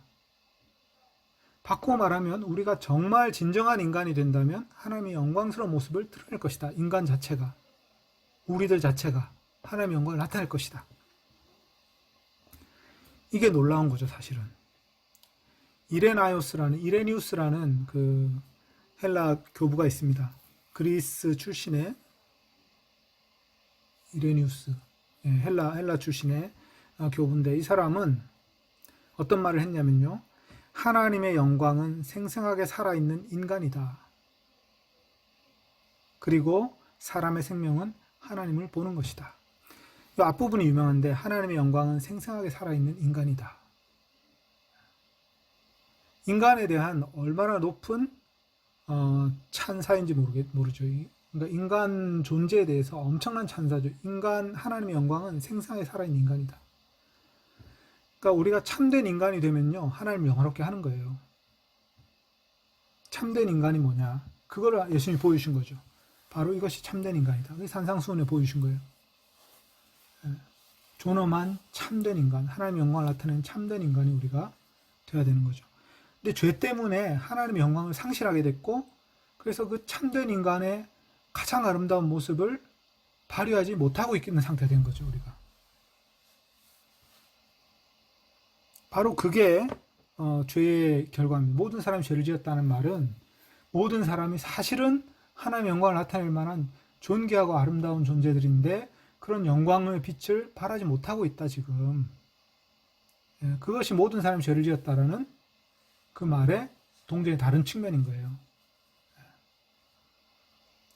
바꾸어 말하면 우리가 정말 진정한 인간이 된다면 하나님의 영광스러운 모습을 드러낼 것이다. 인간 자체가, 우리들 자체가 하나님의 영광을 나타낼 것이다. 이게 놀라운 거죠, 사실은. 이레니우스라는 그 헬라 교부가 있습니다. 그리스 출신의 이레니우스, 헬라 출신의 교부인데, 이 사람은 어떤 말을 했냐면요, 하나님의 영광은 생생하게 살아있는 인간이다. 그리고 사람의 생명은 하나님을 보는 것이다. 이 앞부분이 유명한데, 하나님의 영광은 생생하게 살아있는 인간이다. 인간에 대한 얼마나 높은 찬사인지 모르죠. 그러니까 인간 존재에 대해서 엄청난 찬사죠. 하나님의 영광은 생생하게 살아있는 인간이다. 그러니까 우리가 참된 인간이 되면요, 하나님을 영화롭게 하는 거예요. 참된 인간이 뭐냐? 그거를 예수님이 보여주신 거죠. 바로 이것이 참된 인간이다. 그게 산상수훈에 보여주신 거예요. 존엄한 참된 인간, 하나님의 영광을 나타내는 참된 인간이 우리가 되어야 되는 거죠. 근데 죄 때문에 하나님의 영광을 상실하게 됐고, 그래서 그 참된 인간의 가장 아름다운 모습을 발휘하지 못하고 있는 상태가 된 거죠, 우리가. 바로 그게 죄의 결과입니다. 모든 사람이 죄를 지었다는 말은 모든 사람이 사실은 하나님의 영광을 나타낼 만한 존귀하고 아름다운 존재들인데 그런 영광의 빛을 발하지 못하고 있다, 지금. 그것이 모든 사람이 죄를 지었다라는 그 말의 동전의 다른 측면인 거예요.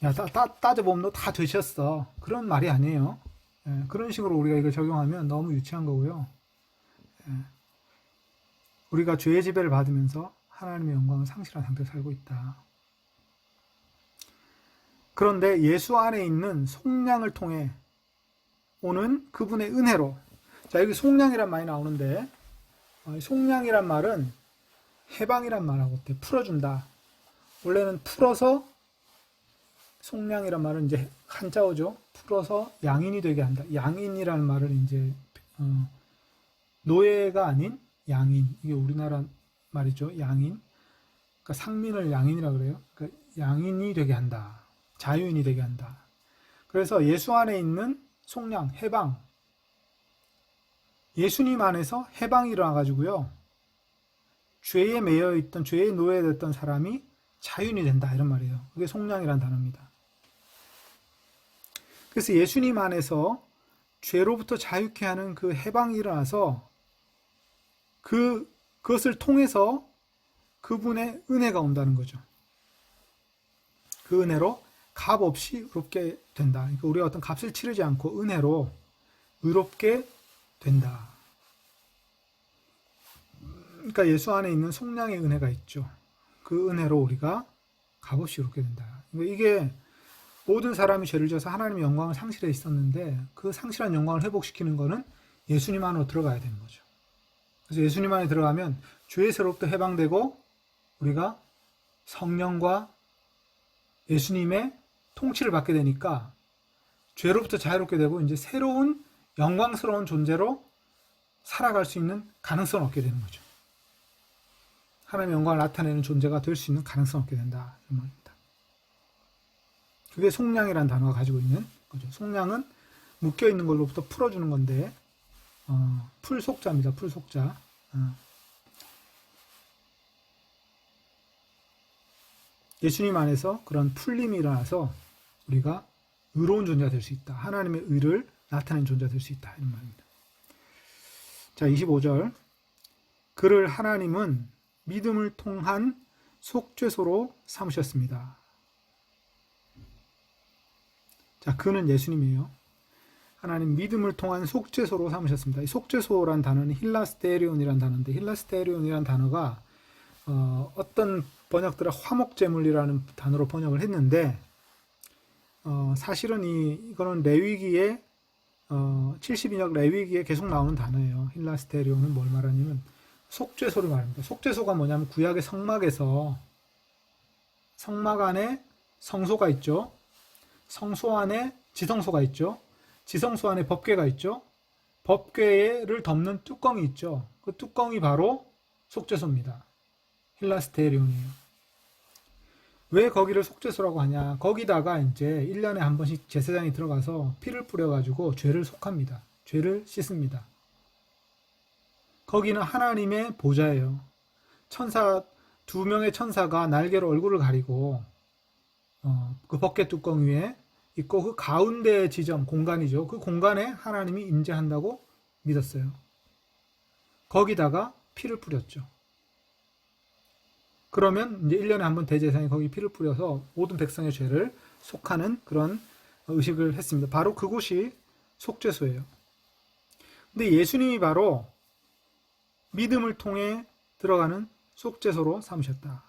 야, 따져보면 너 다 되셨어. 그런 말이 아니에요. 그런 식으로 우리가 이걸 적용하면 너무 유치한 거고요. 우리가 죄의 지배를 받으면서 하나님의 영광을 상실한 상태로 살고 있다. 그런데 예수 안에 있는 속량을 통해 오는 그분의 은혜로, 자, 여기 속량이란 말이 나오는데, 속량이란 말은 해방이란 말하고 풀어준다. 원래는 풀어서, 속량이란 말은 이제 한자어죠. 풀어서 양인이 되게 한다. 양인이라는 말을 이제 노예가 아닌 양인. 이게 우리나라 말이죠. 양인. 그러니까 상민을 양인이라 그래요. 그러니까 양인이 되게 한다. 자유인이 되게 한다. 그래서 예수 안에 있는 속량, 해방. 예수님 안에서 해방이 일어나가지고요. 죄에 매여 있던, 죄에 노예됐던 사람이 자유인이 된다. 이런 말이에요. 그게 속량이라는 단어입니다. 그래서 예수님 안에서 죄로부터 자유케 하는 그 해방이 일어나서 그것을 통해서 그분의 은혜가 온다는 거죠. 그 은혜로 값 없이 의롭게 된다. 그러니까 우리가 어떤 값을 치르지 않고 은혜로 의롭게 된다. 그러니까 예수 안에 있는 속량의 은혜가 있죠. 그 은혜로 우리가 값없이 의롭게 된다. 이게 모든 사람이 죄를 져서 하나님의 영광을 상실해 있었는데 그 상실한 영광을 회복시키는 것은 예수님 안으로 들어가야 되는 거죠. 그래서 예수님 안에 들어가면 죄에서로부터 해방되고 우리가 성령과 예수님의 통치를 받게 되니까 죄로부터 자유롭게 되고 이제 새로운 영광스러운 존재로 살아갈 수 있는 가능성을 얻게 되는 거죠. 하나님의 영광을 나타내는 존재가 될 수 있는 가능성을 얻게 된다. 이런 말입니다. 그게 속량이라는 단어가 가지고 있는 거죠. 속량은 묶여있는 걸로부터 풀어주는 건데 풀속자입니다. 풀속자. 예수님 안에서 그런 풀림이 일어나서 우리가 의로운 존재가 될 수 있다. 하나님의 의를 나타내는 존재가 될 수 있다. 이런 말입니다. 자, 25절. 그를 하나님은 믿음을 통한 속죄소로 삼으셨습니다. 자, 그는 예수님이에요. 하나님 믿음을 통한 속죄소로 삼으셨습니다. 이 속죄소라는 단어는 힐라스테리온이라는 단어인데 힐라스테리온이라는 단어가 어떤 번역들은 화목제물이라는 단어로 번역을 했는데 사실은 이거는 레위기에 70인역 레위기에 계속 나오는 단어예요. 힐라스테리온은 뭘 말하냐면 속죄소를 말합니다. 속죄소가 뭐냐면 구약의 성막에서 성막 안에 성소가 있죠. 성소 안에 지성소가 있죠. 지성소 안에 법궤가 있죠. 법궤를 덮는 뚜껑이 있죠. 그 뚜껑이 바로 속죄소입니다. 힐라스테리온이에요. 왜 거기를 속죄소라고 하냐? 거기다가 이제 1년에 한 번씩 제사장이 들어가서 피를 뿌려가지고 죄를 속합니다. 죄를 씻습니다. 거기는 하나님의 보좌예요. 천사, 2명의 천사가 날개로 얼굴을 가리고 그 법궤 뚜껑 위에 있고 그 가운데 지점, 공간이죠. 그 공간에 하나님이 임재한다고 믿었어요. 거기다가 피를 뿌렸죠. 그러면 이제 1년에 한 번 대제사장이 거기 피를 뿌려서 모든 백성의 죄를 속하는 그런 의식을 했습니다. 바로 그곳이 속죄소예요. 근데 예수님이 바로 믿음을 통해 들어가는 속죄소로 삼으셨다.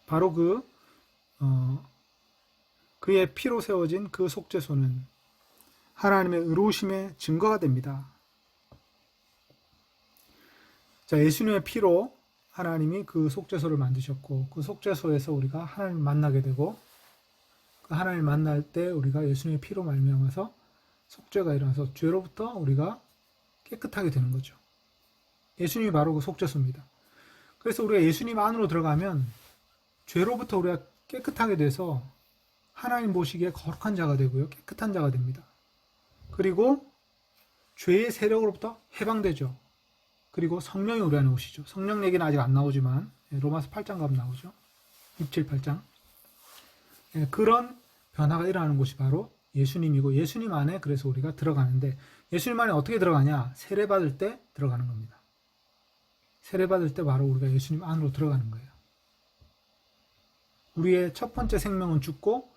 바로 그의 피로 세워진 그 속죄소는 하나님의 의로우심의 증거가 됩니다. 자, 예수님의 피로 하나님이 그 속죄소를 만드셨고 그 속죄소에서 우리가 하나님을 만나게 되고 그 하나님을 만날 때 우리가 예수님의 피로 말미암아서 속죄가 일어나서 죄로부터 우리가 깨끗하게 되는 거죠. 예수님이 바로 그 속죄소입니다. 그래서 우리가 예수님 안으로 들어가면 죄로부터 우리가 깨끗하게 돼서 하나님 보시기에 거룩한 자가 되고요. 깨끗한 자가 됩니다. 그리고 죄의 세력으로부터 해방되죠. 그리고 성령이 우리 안에 오시죠. 성령 얘기는 아직 안 나오지만 로마서 8장 가면 나오죠. 6, 7, 8장. 그런 변화가 일어나는 곳이 바로 예수님이고 예수님 안에 그래서 우리가 들어가는데 예수님 안에 어떻게 들어가냐? 세례받을 때 들어가는 겁니다. 세례받을 때 바로 우리가 예수님 안으로 들어가는 거예요. 우리의 첫 번째 생명은 죽고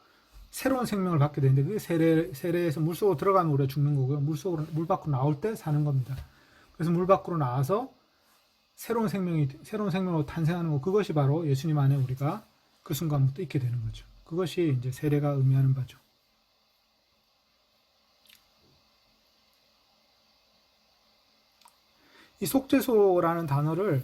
새로운 생명을 받게 되는데 그게 세례에서 물속으로 들어가면 우리가 죽는 거고요. 물 밖으로 나올 때 사는 겁니다. 그래서 물 밖으로 나와서 새로운 생명으로 탄생하는 것, 그것이 바로 예수님 안에 우리가 그 순간부터 있게 되는 거죠. 그것이 이제 세례가 의미하는 바죠. 이 속죄소라는 단어를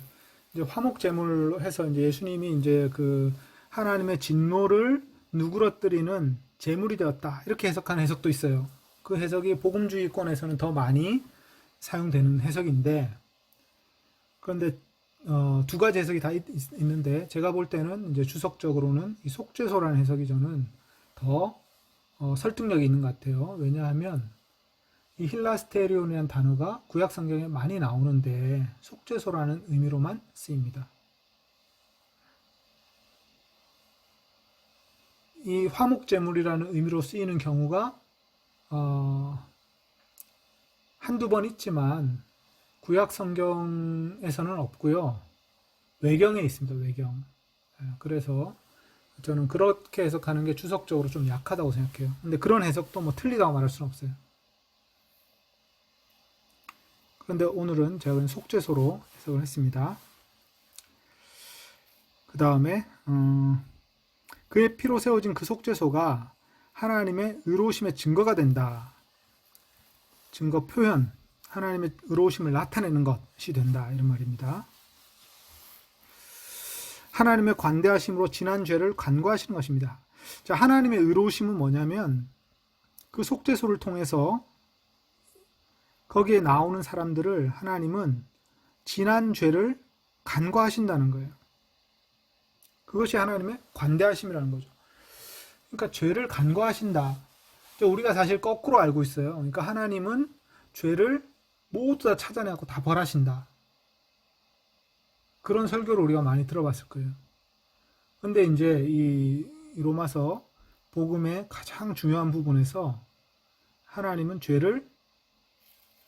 이제 화목제물로 해서 이제 예수님이 이제 그 하나님의 진노를 누그러뜨리는 제물이 되었다. 이렇게 해석하는 해석도 있어요. 그 해석이 복음주의권에서는 더 많이 사용되는 해석인데, 그런데 두 가지 해석이 다 있는데, 제가 볼 때는 이제 주석적으로는 이 속죄소라는 해석이 저는 더 설득력이 있는 것 같아요. 왜냐하면 이 힐라스테리온이라는 단어가 구약 성경에 많이 나오는데 속죄소라는 의미로만 쓰입니다. 이 화목제물이라는 의미로 쓰이는 경우가 한두 번 있지만 구약 성경에서는 없고요. 외경에 있습니다. 외경. 그래서 저는 그렇게 해석하는 게 주석적으로 좀 약하다고 생각해요. 근데 그런 해석도 뭐 틀리다고 말할 수는 없어요. 그런데 오늘은 제가 속죄소로 해석을 했습니다. 그 다음에 그의 피로 세워진 그 속죄소가 하나님의 의로우심의 증거가 된다. 증거 표현, 하나님의 의로우심을 나타내는 것이 된다. 이런 말입니다. 하나님의 관대하심으로 지난 죄를 간과하시는 것입니다. 자, 하나님의 의로우심은 뭐냐면 그 속죄소를 통해서 거기에 나오는 사람들을 하나님은 지난 죄를 간과하신다는 거예요. 그것이 하나님의 관대하심이라는 거죠. 그러니까 죄를 간과하신다. 우리가 사실 거꾸로 알고 있어요. 그러니까 하나님은 죄를 모두 다 찾아내고 다 벌하신다. 그런 설교를 우리가 많이 들어봤을 거예요. 근데 이제 이 로마서 복음의 가장 중요한 부분에서 하나님은 죄를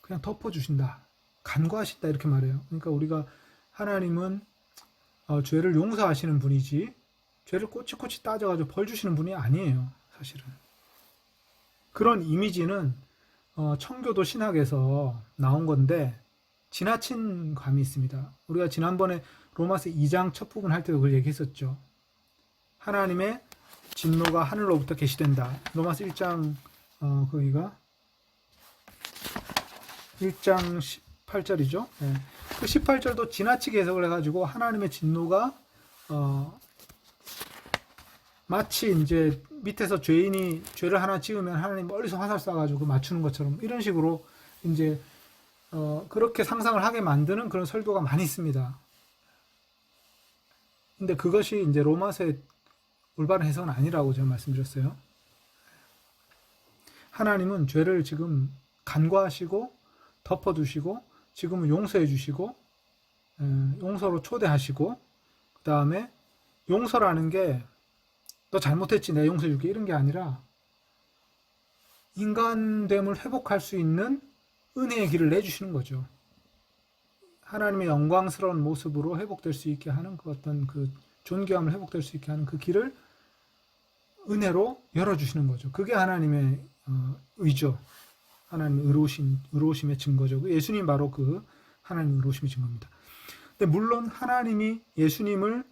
그냥 덮어주신다. 간과하신다. 이렇게 말해요. 그러니까 우리가 하나님은 죄를 용서하시는 분이지 죄를 꼬치꼬치 따져가지고 벌 주시는 분이 아니에요. 사실은. 그런 이미지는 청교도 신학에서 나온 건데 지나친 감이 있습니다. 우리가 지난번에 로마서 2장 첫 부분 할 때도 그걸 얘기했었죠. 하나님의 진노가 하늘로부터 계시된다. 로마서 1장 거기가 1장 18절이죠. 네. 그 18절도 지나치게 해석을 해가지고 하나님의 진노가 마치 이제 밑에서 죄인이 죄를 하나 지으면 하나님 멀리서 화살 쏴가지고 맞추는 것처럼 이런 식으로 이제 그렇게 상상을 하게 만드는 그런 설교가 많이 있습니다. 근데 그것이 이제 로마서의 올바른 해석은 아니라고 제가 말씀드렸어요. 하나님은 죄를 지금 간과하시고 덮어두시고 지금은 용서해 주시고 용서로 초대하시고 그 다음에 용서라는 게 너 잘못했지 내가 용서해 줄게 이런 게 아니라 인간됨을 회복할 수 있는 은혜의 길을 내주시는 거죠. 하나님의 영광스러운 모습으로 회복될 수 있게 하는 그 어떤 그 존귀함을 회복될 수 있게 하는 그 길을 은혜로 열어주시는 거죠. 그게 하나님의 의죠. 하나님의 의로우심의 증거죠. 예수님 바로 그 하나님의 의로우심의 증거입니다. 근데 물론 하나님이 예수님을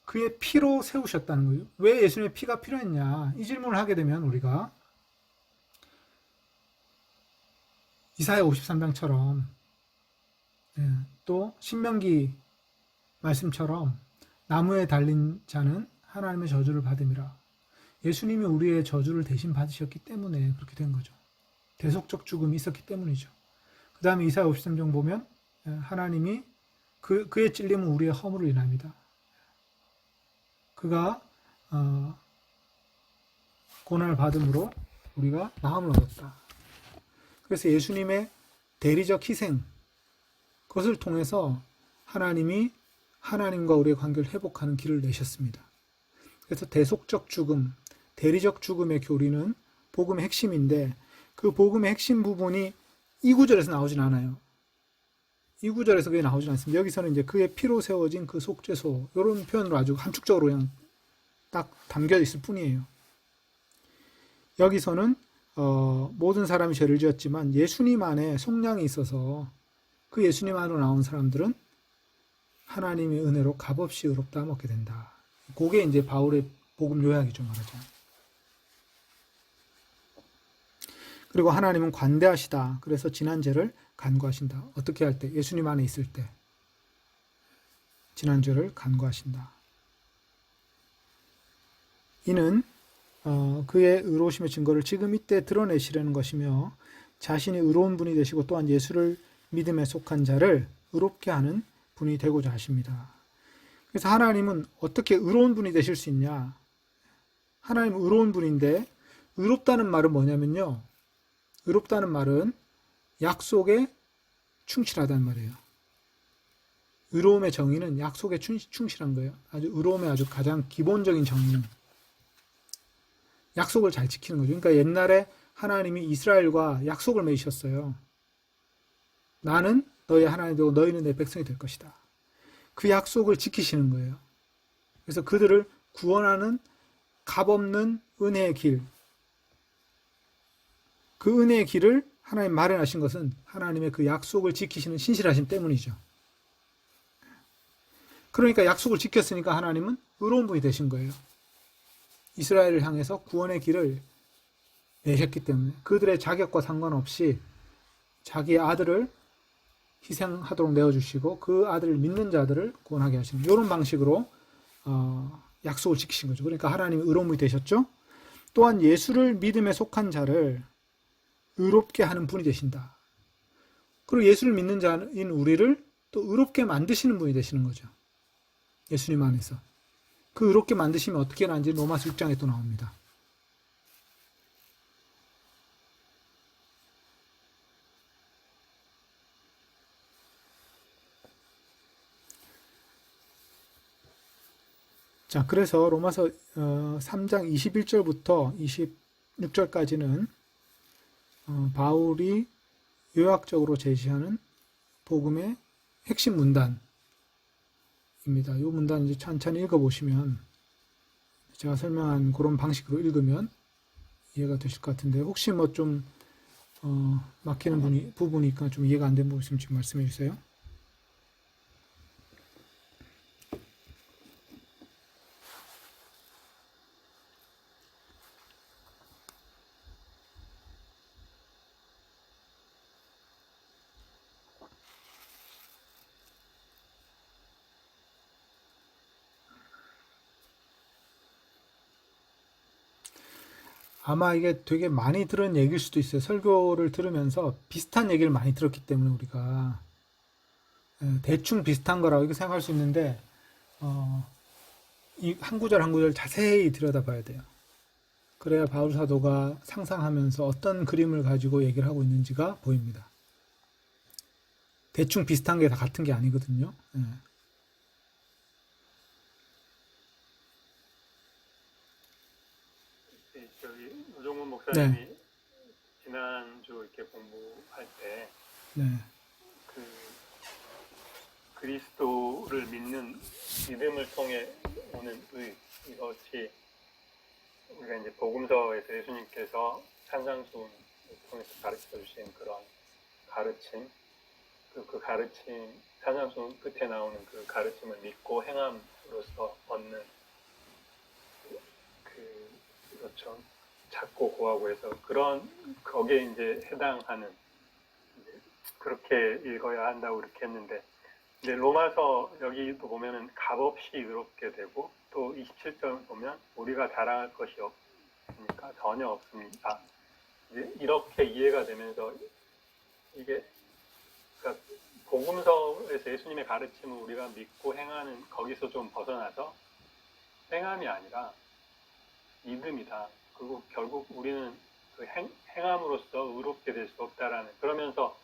그의 피로 세우셨다는 거예요. 왜 예수님의 피가 필요했냐? 이 질문을 하게 되면 우리가 이사야 53장처럼 또 신명기 말씀처럼 나무에 달린 자는 하나님의 저주를 받음이라. 예수님이 우리의 저주를 대신 받으셨기 때문에 그렇게 된 거죠. 대속적 죽음이 있었기 때문이죠. 그 다음에 이사야 53장 보면 하나님이 그의 찔림은 우리의 허물을 인합니다. 그가 고난을 받음으로 우리가 나음을 얻었다. 그래서 예수님의 대리적 희생 그것을 통해서 하나님이 하나님과 우리의 관계를 회복하는 길을 내셨습니다. 그래서 대속적 죽음, 대리적 죽음의 교리는 복음의 핵심인데 그 복음의 핵심 부분이 이 구절에서 나오진 않아요. 이 구절에서 그게 나오진 않습니다. 여기서는 이제 그의 피로 세워진 그 속죄소 이런 표현으로 아주 함축적으로 그냥 딱 담겨 있을 뿐이에요. 여기서는 모든 사람이 죄를 지었지만 예수님 안에 속량이 있어서 그 예수님 안으로 나온 사람들은 하나님의 은혜로 값없이 의롭다 먹게 된다. 그게 이제 바울의 복음 요약이죠, 말하자면. 그리고 하나님은 관대하시다. 그래서 지난 죄를 간과하신다. 어떻게 할 때? 예수님 안에 있을 때. 지난 죄를 간과하신다. 이는 그의 의로우심의 증거를 지금 이때 드러내시려는 것이며 자신이 의로운 분이 되시고 또한 예수를 믿음에 속한 자를 의롭게 하는 분이 되고자 하십니다. 그래서 하나님은 어떻게 의로운 분이 되실 수 있냐? 하나님은 의로운 분인데 의롭다는 말은 뭐냐면요. 의롭다는 말은 약속에 충실하다는 말이에요. 의로움의 정의는 약속에 충실한 거예요. 아주 의로움의 아주 가장 기본적인 정의는 약속을 잘 지키는 거죠. 그러니까 옛날에 하나님이 이스라엘과 약속을 맺으셨어요. 나는 너의 하나님이 되고 너희는 내 백성이 될 것이다. 그 약속을 지키시는 거예요. 그래서 그들을 구원하는 값없는 은혜의 길, 그 은혜의 길을 하나님 마련하신 것은 하나님의 그 약속을 지키시는 신실하심 때문이죠. 그러니까 약속을 지켰으니까 하나님은 의로운 분이 되신 거예요. 이스라엘을 향해서 구원의 길을 내셨기 때문에 그들의 자격과 상관없이 자기의 아들을 희생하도록 내어주시고 그 아들을 믿는 자들을 구원하게 하시는 이런 방식으로 약속을 지키신 거죠. 그러니까 하나님이 의로운 분이 되셨죠. 또한 예수를 믿음에 속한 자를 의롭게 하는 분이 되신다. 그리고 예수를 믿는 자인 우리를 또 의롭게 만드시는 분이 되시는 거죠. 예수님 안에서. 그 의롭게 만드시면 어떻게 하는지 로마서 6장에 또 나옵니다. 자, 그래서 로마서 3장 21절부터 26절까지는 바울이 요약적으로 제시하는 복음의 핵심 문단입니다. 이 문단 이제 천천히 읽어보시면 제가 설명한 그런 방식으로 읽으면 이해가 되실 것 같은데 혹시 뭐 좀 막히는 부분이 있거나 좀 이해가 안 되는 부분 있으면 지금 말씀해 주세요. 아마 이게 되게 많이 들은 얘기일 수도 있어요. 설교를 들으면서 비슷한 얘기를 많이 들었기 때문에 우리가 대충 비슷한 거라고 이렇게 생각할 수 있는데 이 한 구절 한 구절 자세히 들여다봐야 돼요. 그래야 바울 사도가 상상하면서 어떤 그림을 가지고 얘기를 하고 있는지가 보입니다. 대충 비슷한 게 다 같은 게 아니거든요. 저기 노종문 목사님이 네. 지난주 이렇게 공부할 때 네. 그 그리스도를 믿는 믿음을 통해 오는 의, 이것이 우리가 이제 복음서에서 예수님께서 산상수훈을 통해서 가르쳐 주신 그런 가르침, 그 가르침, 산상수훈 끝에 나오는 그 가르침을 믿고 행함으로써 얻는 그렇죠. 찾고 구하고 해서 그런 거기에 이제 해당하는 이제 그렇게 읽어야 한다고 이렇게 했는데, 근데 로마서 여기도 보면은 값없이 의롭게 되고 또 27절 보면 우리가 자랑할 것이 없으니까 전혀 없습니다. 이제 이렇게 이해가 되면서 이게 그러니까 복음서에서 예수님의 가르침을 우리가 믿고 행하는 거기서 좀 벗어나서 행함이 아니라 믿음이다. 그리고 결국 우리는 그 행함으로써 의롭게 될 수 없다라는, 그러면서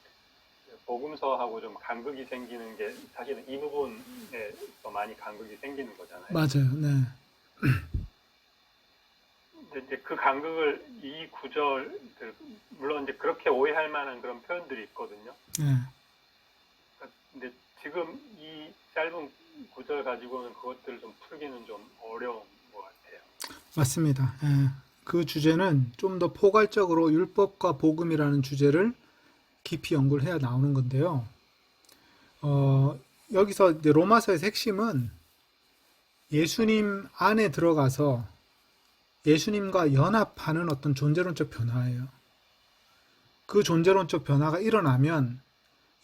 복음서하고 좀 간극이 생기는 게 사실은 이 부분에 더 많이 간극이 생기는 거잖아요. 맞아요. 네. 근데 이제 그 간극을 이 구절들, 물론 이제 그렇게 오해할 만한 그런 표현들이 있거든요. 네. 근데 지금 이 짧은 구절 가지고는 그것들을 좀 풀기는 좀 어려운 것 같아요. 맞습니다. 그 주제는 좀 더 포괄적으로 율법과 복음이라는 주제를 깊이 연구를 해야 나오는 건데요. 여기서 이제 로마서의 핵심은 예수님 안에 들어가서 예수님과 연합하는 어떤 존재론적 변화예요. 그 존재론적 변화가 일어나면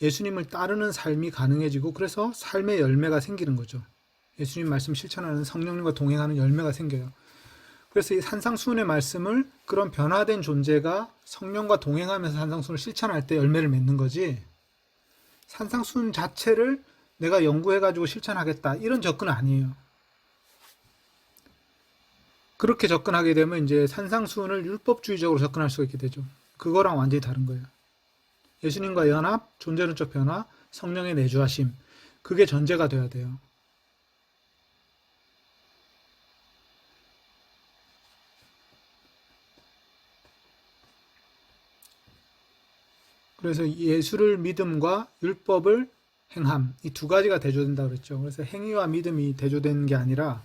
예수님을 따르는 삶이 가능해지고 그래서 삶의 열매가 생기는 거죠. 예수님 말씀 실천하는 성령님과 동행하는 열매가 생겨요. 그래서 이 산상수훈의 말씀을 그런 변화된 존재가 성령과 동행하면서 산상수훈을 실천할 때 열매를 맺는 거지, 산상수훈 자체를 내가 연구해가지고 실천하겠다 이런 접근은 아니에요. 그렇게 접근하게 되면 이제 산상수훈을 율법주의적으로 접근할 수가 있게 되죠. 그거랑 완전히 다른 거예요. 예수님과 연합, 존재론적 변화, 성령의 내주하심, 그게 전제가 돼야 돼요. 그래서 예수를 믿음과 율법을 행함, 이 두 가지가 대조된다 그랬죠. 그래서 행위와 믿음이 대조되는 게 아니라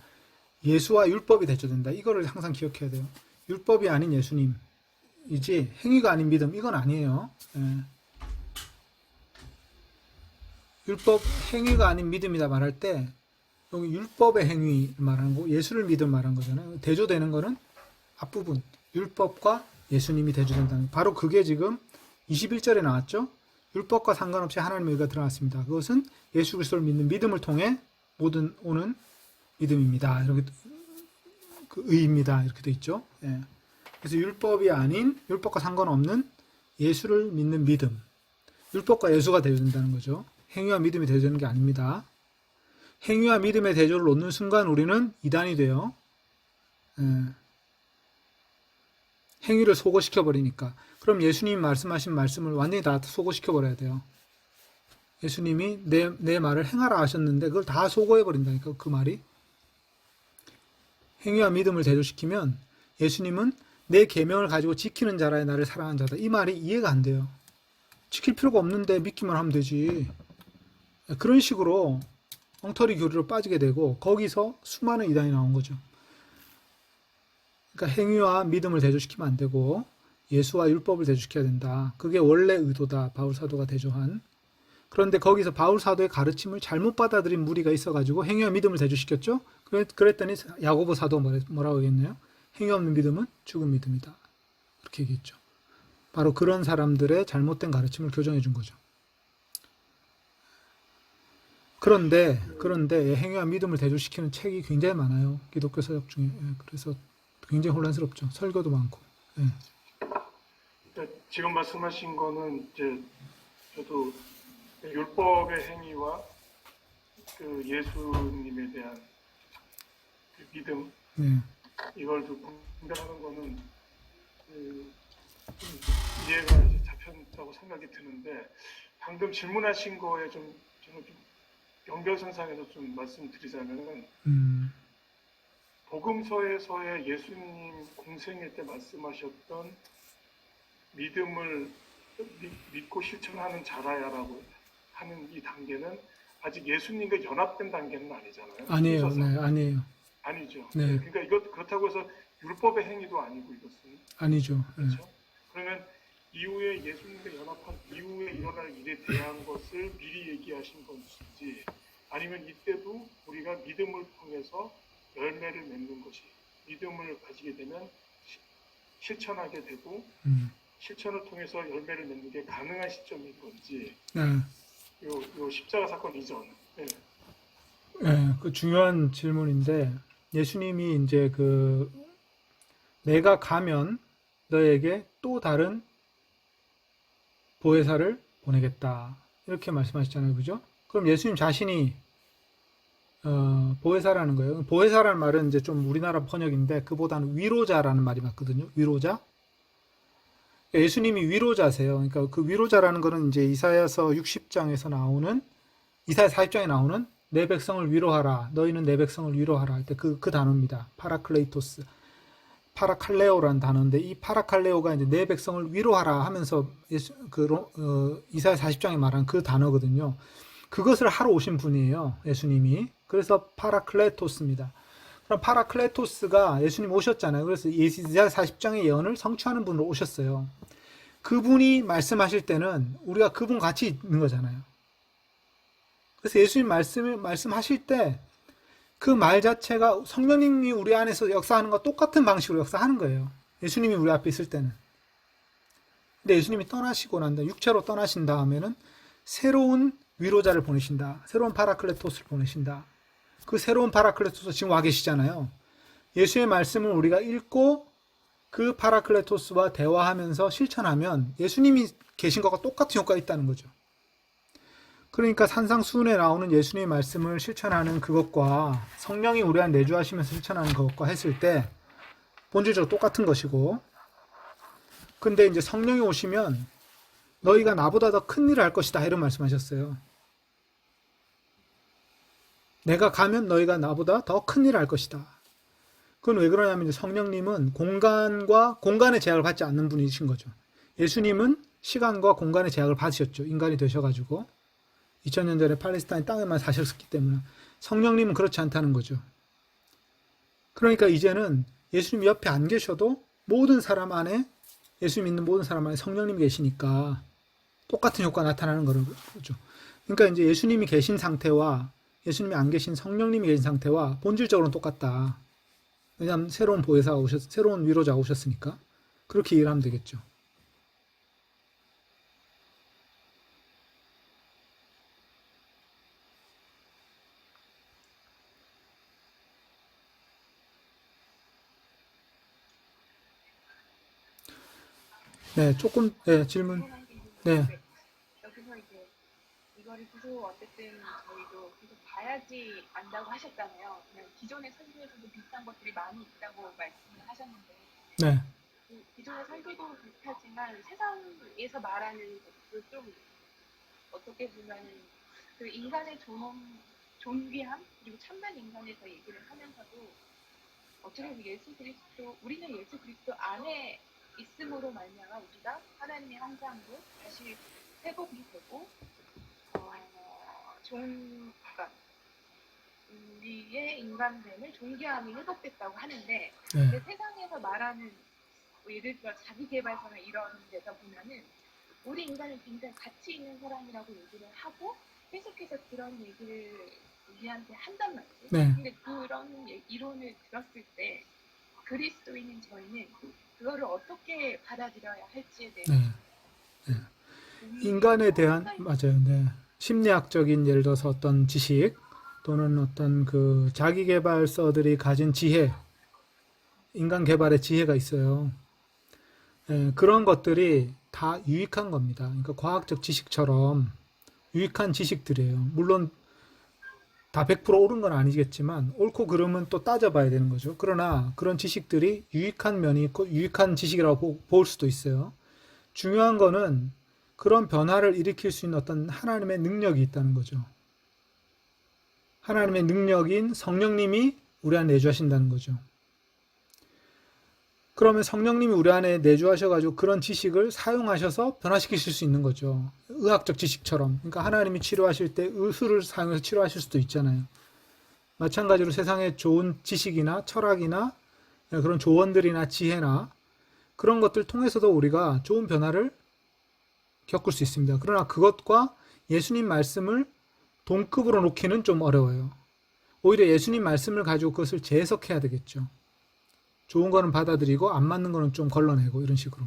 예수와 율법이 대조된다. 이거를 항상 기억해야 돼요. 율법이 아닌 예수님이지 행위가 아닌 믿음, 이건 아니에요. 예. 율법 행위가 아닌 믿음이다 말할 때 여기 율법의 행위 말하는 거, 예수를 믿음 말하는 거잖아요. 대조되는 거는 앞부분 율법과 예수님이 대조된다는 거. 바로 그게 지금 21절에 나왔죠. 율법과 상관없이 하나님의 의가 드러났습니다. 그것은 예수 그리스도를 믿는 믿음을 통해 모든 오는 믿음입니다. 이렇게 그 의입니다. 이렇게 돼 있죠. 예. 그래서 율법이 아닌 율법과 상관없는 예수를 믿는 믿음. 율법과 예수가 대조된다는 거죠. 행위와 믿음이 대조되는 게 아닙니다. 행위와 믿음의 대조를 놓는 순간 우리는 이단이 돼요. 예. 행위를 소거시켜 버리니까. 그럼 예수님이 말씀하신 말씀을 완전히 다 소거시켜 버려야 돼요. 예수님이 내 말을 행하라 하셨는데 그걸 다 소거해 버린다니까, 그 말이. 행위와 믿음을 대조시키면 예수님은 내 계명을 가지고 지키는 자라야 나를 사랑하는 자다. 이 말이 이해가 안 돼요. 지킬 필요가 없는데 믿기만 하면 되지. 그런 식으로 엉터리 교리로 빠지게 되고 거기서 수많은 이단이 나온 거죠. 그러니까 행위와 믿음을 대조시키면 안 되고 예수와 율법을 대조시켜야 된다. 그게 원래 의도다. 바울 사도가 대조한. 그런데 거기서 바울 사도의 가르침을 잘못 받아들인 무리가 있어가지고 행위와 믿음을 대조시켰죠. 그랬더니 야고보 사도 뭐라고 얘기했나요? 행위 없는 믿음은 죽은 믿음이다. 그렇게 얘기했죠. 바로 그런 사람들의 잘못된 가르침을 교정해 준 거죠. 그런데 행위와 믿음을 대조시키는 책이 굉장히 많아요. 기독교 서적 중에. 그래서 굉장히 혼란스럽죠. 설교도 많고. 예. 지금 말씀하신 거는 이제 저도 율법의 행위와 그 예수님에 대한 그 믿음, 네. 이걸 좀 분별하는 거는 좀 이해가 이제 잡혔다고 생각이 드는데, 방금 질문하신 거에 저는 좀 연결선상에서 좀 말씀드리자면은 복음서에서의 예수님 공생일 때 말씀하셨던 믿음을 믿고 실천하는 자라야라고 하는 이 단계는 아직 예수님과 연합된 단계는 아니잖아요. 아니에요. 네, 아니에요. 아니죠. 네. 그러니까 이것 그렇다고 해서 율법의 행위도 아니고 이것은 아니죠. 그렇죠. 그러면 이후에 예수님과 연합한 이후에 일어날 일에 대한 것을 미리 얘기하신 건지, 아니면 이때도 우리가 믿음을 통해서 열매를 맺는 것이, 믿음을 가지게 되면 실천하게 되고 실천을 통해서 열매를 맺는 게 가능한 시점인 건지. 네. 요 십자가 사건 이전. 네. 네, 그 중요한 질문인데 예수님이 이제 내가 가면 너에게 또 다른 보혜사를 보내겠다 이렇게 말씀하셨잖아요, 그죠? 그럼 예수님 자신이 보혜사라는 거예요. 보혜사라는 말은 이제 좀 우리나라 번역인데 그보다는 위로자라는 말이 맞거든요. 위로자. 예수님이 위로자세요. 그러니까 그 위로자라는 거는 이제 이사야서 60장에서 나오는, 이사야 40장에 나오는 내 백성을 위로하라. 너희는 내 백성을 위로하라 할 때 그 단어입니다. 파라클레이토스. 파라칼레오라는 단어인데 이 파라칼레오가 이제 내 백성을 위로하라 하면서 이사야 40장에 말한 그 단어거든요. 그것을 하러 오신 분이에요. 예수님이. 그래서 파라클레토스입니다. 그럼 파라클레토스가 예수님 오셨잖아요. 그래서 이사야 40장의 예언을 성취하는 분으로 오셨어요. 그분이 말씀하실 때는 우리가 그분 같이 있는 거잖아요. 그래서 예수님 말씀하실 때 그 말 자체가 성령님이 우리 안에서 역사하는 것과 똑같은 방식으로 역사하는 거예요. 예수님이 우리 앞에 있을 때는. 근데 예수님이 떠나시고 난 다음에 육체로 떠나신 다음에는 새로운 위로자를 보내신다. 새로운 파라클레토스를 보내신다. 그 새로운 파라클레토스 지금 와 계시잖아요. 예수의 말씀을 우리가 읽고 그 파라클레토스와 대화하면서 실천하면 예수님이 계신 것과 똑같은 효과가 있다는 거죠. 그러니까 산상수훈에 나오는 예수님의 말씀을 실천하는 그것과 성령이 우리 안에 내주하시면서 실천하는 그것과 했을 때 본질적으로 똑같은 것이고, 근데 이제 성령이 오시면 너희가 나보다 더 큰 일을 할 것이다 이런 말씀하셨어요. 내가 가면 너희가 나보다 더 큰 일을 할 것이다. 그건 왜 그러냐면 이제 성령님은 공간의 제약을 받지 않는 분이신 거죠. 예수님은 시간과 공간의 제약을 받으셨죠. 인간이 되셔가지고 2000년 전에 팔레스타인 땅에만 사셨기 때문에. 성령님은 그렇지 않다는 거죠. 그러니까 이제는 예수님 옆에 안 계셔도 모든 사람 안에, 예수 믿는 모든 사람 안에 성령님이 계시니까 똑같은 효과가 나타나는 거죠. 그러니까 이제 예수님이 계신 상태와 예수님이 안 계신 성령님이 계신 상태와 본질적으로는 똑같다. 왜냐하면 새로운 보혜사가 새로운 위로자가 오셨으니까. 그렇게 이해를 하면 되겠죠. 네, 조금, 네, 질문. 네. 여기서 이제 이거를 계속 어쨌든 저희도 계속 봐야지 안다고 하셨잖아요. 그냥 기존의 설교에서도 비슷한 것들이 많이 있다고 말씀을 하셨는데, 네. 그 기존의 설교도 비슷하지만 세상에서 말하는 것도 좀 어떻게 보면은 그 인간의 존귀함 그리고 참된 인간에서 얘기를 하면서도 어떻게 보면 예수 그리스도, 우리는 예수 그리스도 안에 있음으로 말미암아 우리가 하나님의 형상으로 다시 회복이 되고 그러니까 우리의 인간됨을 존귀함이 회복됐다고 하는데, 네. 근데 세상에서 말하는 뭐 예를 들어 자기계발서나 이런 데서 보면은 우리 인간은 굉장히 가치 있는 사람이라고 얘기를 하고 계속해서 그런 얘기를 우리한테 한단 말이죠. 네. 근데 그런 이론을 들었을 때 그리스도인인 저희는 그거를 어떻게 받아들여야 할지에 대해서 네. 인간에 대한, 맞아요. 네. 심리학적인 예를 들어서 어떤 지식 또는 어떤 그 자기계발서들이 가진 지혜, 인간 개발의 지혜가 있어요. 네, 그런 것들이 다 유익한 겁니다. 그러니까 과학적 지식처럼 유익한 지식들이에요. 물론 다 100% 옳은 건 아니겠지만 옳고 그름은 또 따져봐야 되는 거죠. 그러나 그런 지식들이 유익한 면이 있고 유익한 지식이라고 볼 수도 있어요. 중요한 거는 그런 변화를 일으킬 수 있는 어떤 하나님의 능력이 있다는 거죠. 하나님의 능력인 성령님이 우리 안에 내주하신다는 거죠. 그러면 성령님이 우리 안에 내주하셔가지고 그런 지식을 사용하셔서 변화시키실 수 있는 거죠. 의학적 지식처럼. 그러니까 하나님이 치료하실 때 의술을 사용해서 치료하실 수도 있잖아요. 마찬가지로 세상에 좋은 지식이나 철학이나 그런 조언들이나 지혜나 그런 것들 통해서도 우리가 좋은 변화를 겪을 수 있습니다. 그러나 그것과 예수님 말씀을 동급으로 놓기는 좀 어려워요. 오히려 예수님 말씀을 가지고 그것을 재해석해야 되겠죠. 좋은 거는 받아들이고 안 맞는 거는 좀 걸러내고 이런 식으로.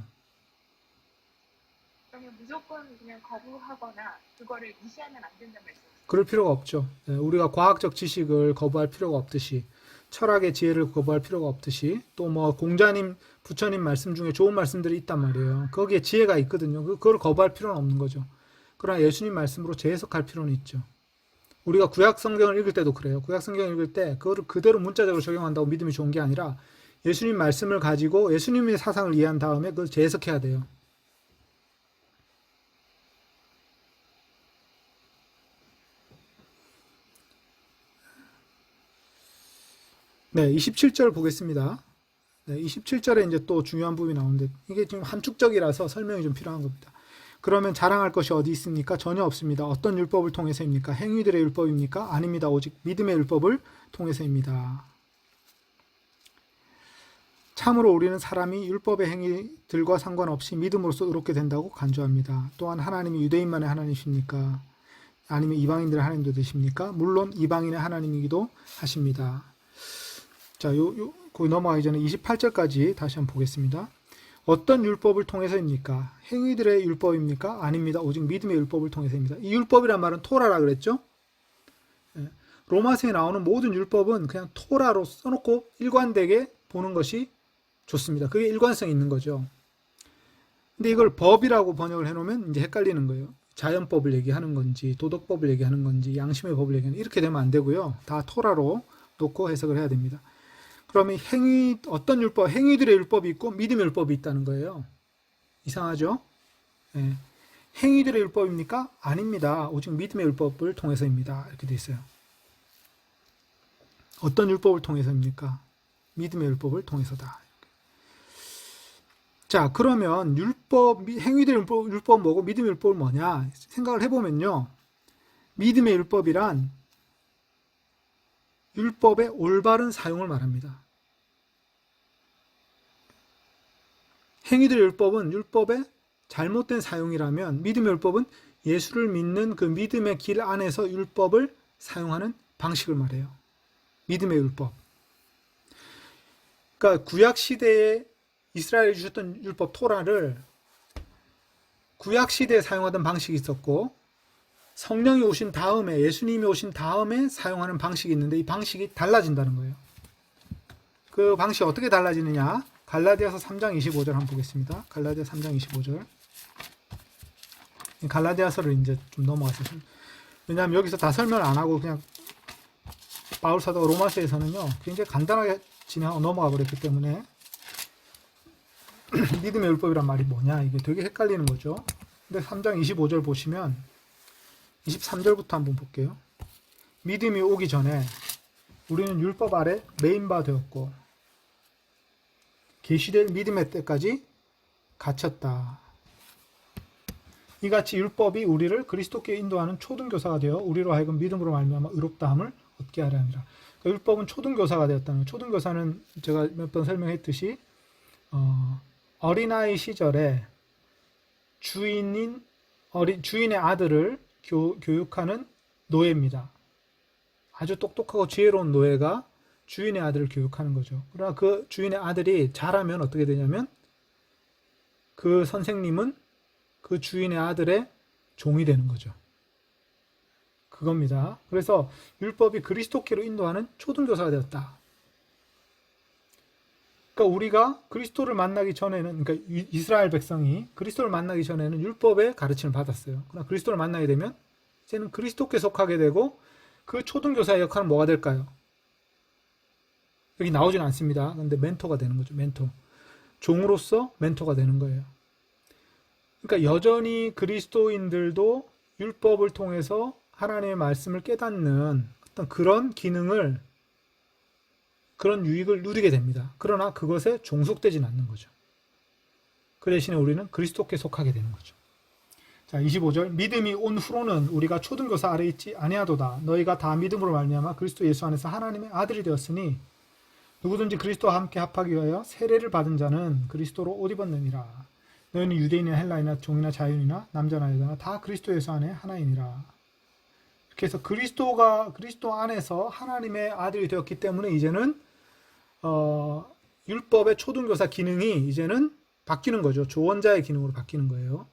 그러면 무조건 그냥 거부하거나 그거를 무시하면 안 된다는 말씀이세요? 그럴 필요가 없죠. 우리가 과학적 지식을 거부할 필요가 없듯이 철학의 지혜를 거부할 필요가 없듯이 또 뭐 공자님, 부처님 말씀 중에 좋은 말씀들이 있단 말이에요. 거기에 지혜가 있거든요. 그걸 거부할 필요는 없는 거죠. 그러나 예수님 말씀으로 재해석할 필요는 있죠. 우리가 구약 성경을 읽을 때도 그래요. 구약 성경을 읽을 때 그거를 그대로 문자적으로 적용한다고 믿음이 좋은 게 아니라 예수님 말씀을 가지고 예수님의 사상을 이해한 다음에 그걸 재해석해야 돼요. 네, 27절 보겠습니다. 네, 27절에 이제 또 중요한 부분이 나오는데 이게 지금 함축적이라서 설명이 좀 필요한 겁니다. 그러면 자랑할 것이 어디 있습니까? 전혀 없습니다. 어떤 율법을 통해서입니까? 행위들의 율법입니까? 아닙니다. 오직 믿음의 율법을 통해서입니다. 참으로 우리는 사람이 율법의 행위들과 상관없이 믿음으로써 의롭게 된다고 간주합니다. 또한 하나님이 유대인만의 하나님이십니까? 아니면 이방인들의 하나님도 되십니까? 물론 이방인의 하나님이기도 하십니다. 자, 거기 넘어가기 전에 28절까지 다시 한번 보겠습니다. 어떤 율법을 통해서입니까? 행위들의 율법입니까? 아닙니다. 오직 믿음의 율법을 통해서입니다. 이 율법이란 말은 토라라 그랬죠? 로마서에 나오는 모든 율법은 그냥 토라로 써놓고 일관되게 보는 것이 좋습니다. 그게 일관성이 있는 거죠. 근데 이걸 법이라고 번역을 해놓으면 이제 헷갈리는 거예요. 자연법을 얘기하는 건지 도덕법을 얘기하는 건지 양심의 법을 얘기하는 이렇게 되면 안 되고요. 다 토라로 놓고 해석을 해야 됩니다. 그러면 어떤 율법, 행위들의 율법이 있고 믿음의 율법이 있다는 거예요. 이상하죠? 예. 행위들의 율법입니까? 아닙니다. 오직 믿음의 율법을 통해서입니다. 이렇게 돼 있어요. 어떤 율법을 통해서입니까? 믿음의 율법을 통해서다. 자, 그러면 행위들의 율법은 뭐고 믿음의 율법은 뭐냐? 생각을 해보면요. 믿음의 율법이란 율법의 올바른 사용을 말합니다. 행위들의 율법은 율법의 잘못된 사용이라면 믿음의 율법은 예수를 믿는 그 믿음의 길 안에서 율법을 사용하는 방식을 말해요. 믿음의 율법. 그러니까 구약 시대에 이스라엘이 주셨던 율법 토라를 구약 시대에 사용하던 방식이 있었고 성령이 오신 다음에 예수님이 오신 다음에 사용하는 방식이 있는데 이 방식이 달라진다는 거예요. 그 방식이 어떻게 달라지느냐? 갈라디아서 3장 25절 한번 보겠습니다. 갈라디아 3장 25절. 갈라디아서를 이제 좀 넘어가서 왜냐하면 여기서 다 설명을 안 하고 그냥 바울 사도가 로마서에서는요 굉장히 간단하게 진행하고 넘어가 버렸기 때문에 믿음의 율법이란 말이 뭐냐 이게 되게 헷갈리는 거죠. 근데 3장 25절 보시면 23절부터 한번 볼게요. 믿음이 오기 전에 우리는 율법 아래 매인 바 되었고 계시될 믿음의 때까지 갇혔다. 이같이 율법이 우리를 그리스도께 인도하는 초등교사가 되어 우리로 하여금 믿음으로 말미암아 의롭다함을 얻게 하려 합니다. 그러니까 율법은 초등교사가 되었다는 거예요. 초등교사는 제가 몇 번 설명했듯이 어린아이 시절에 주인의 아들을 교육하는 노예입니다. 아주 똑똑하고 지혜로운 노예가 주인의 아들을 교육하는 거죠. 그러나 그 주인의 아들이 자라면 어떻게 되냐면 그 선생님은 그 주인의 아들의 종이 되는 거죠. 그겁니다. 그래서 율법이 그리스도께로 인도하는 초등교사가 되었다. 그러니까 우리가 그리스도를 만나기 전에는, 그러니까 이스라엘 백성이 그리스도를 만나기 전에는 율법의 가르침을 받았어요. 그러나 그리스도를 만나게 되면 이제는 그리스도께 속하게 되고 그 초등교사의 역할은 뭐가 될까요? 여기 나오진 않습니다. 그런데 멘토가 되는 거죠. 멘토. 종으로서 멘토가 되는 거예요. 그러니까 여전히 그리스도인들도 율법을 통해서 하나님의 말씀을 깨닫는 어떤 그런 기능을, 그런 유익을 누리게 됩니다. 그러나 그것에 종속되지는 않는 거죠. 그 대신에 우리는 그리스도께 속하게 되는 거죠. 자, 25절. 믿음이 온 후로는 우리가 초등교사 아래 있지 아니하도다. 너희가 다 믿음으로 말미암아 그리스도 예수 안에서 하나님의 아들이 되었으니 누구든지 그리스도와 함께 합하기 위하여 세례를 받은 자는 그리스도로 옷 입었느니라. 너희는 유대인이나 헬라이나 종이나 자유인이나 남자나 여자나 다 그리스도 예수 안에 하나이니라. 이렇게 해서 그리스도 안에서 하나님의 아들이 되었기 때문에 이제는 율법의 초등교사 기능이 이제는 바뀌는 거죠. 조언자의 기능으로 바뀌는 거예요.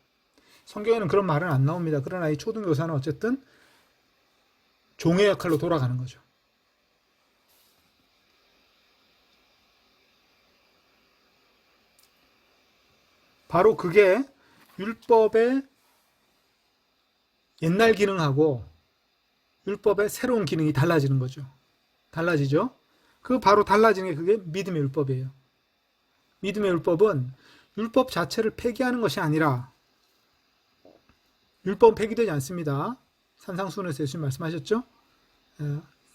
성경에는 그런 말은 안 나옵니다. 그러나 이 초등교사는 어쨌든 종의 역할로 돌아가는 거죠. 바로 그게 율법의 옛날 기능하고 율법의 새로운 기능이 달라지는 거죠. 달라지죠? 그 바로 달라지는 게 그게 믿음의 율법이에요. 믿음의 율법은 율법 자체를 폐기하는 것이 아니라, 율법은 폐기되지 않습니다. 산상수훈에서 예수님 말씀하셨죠?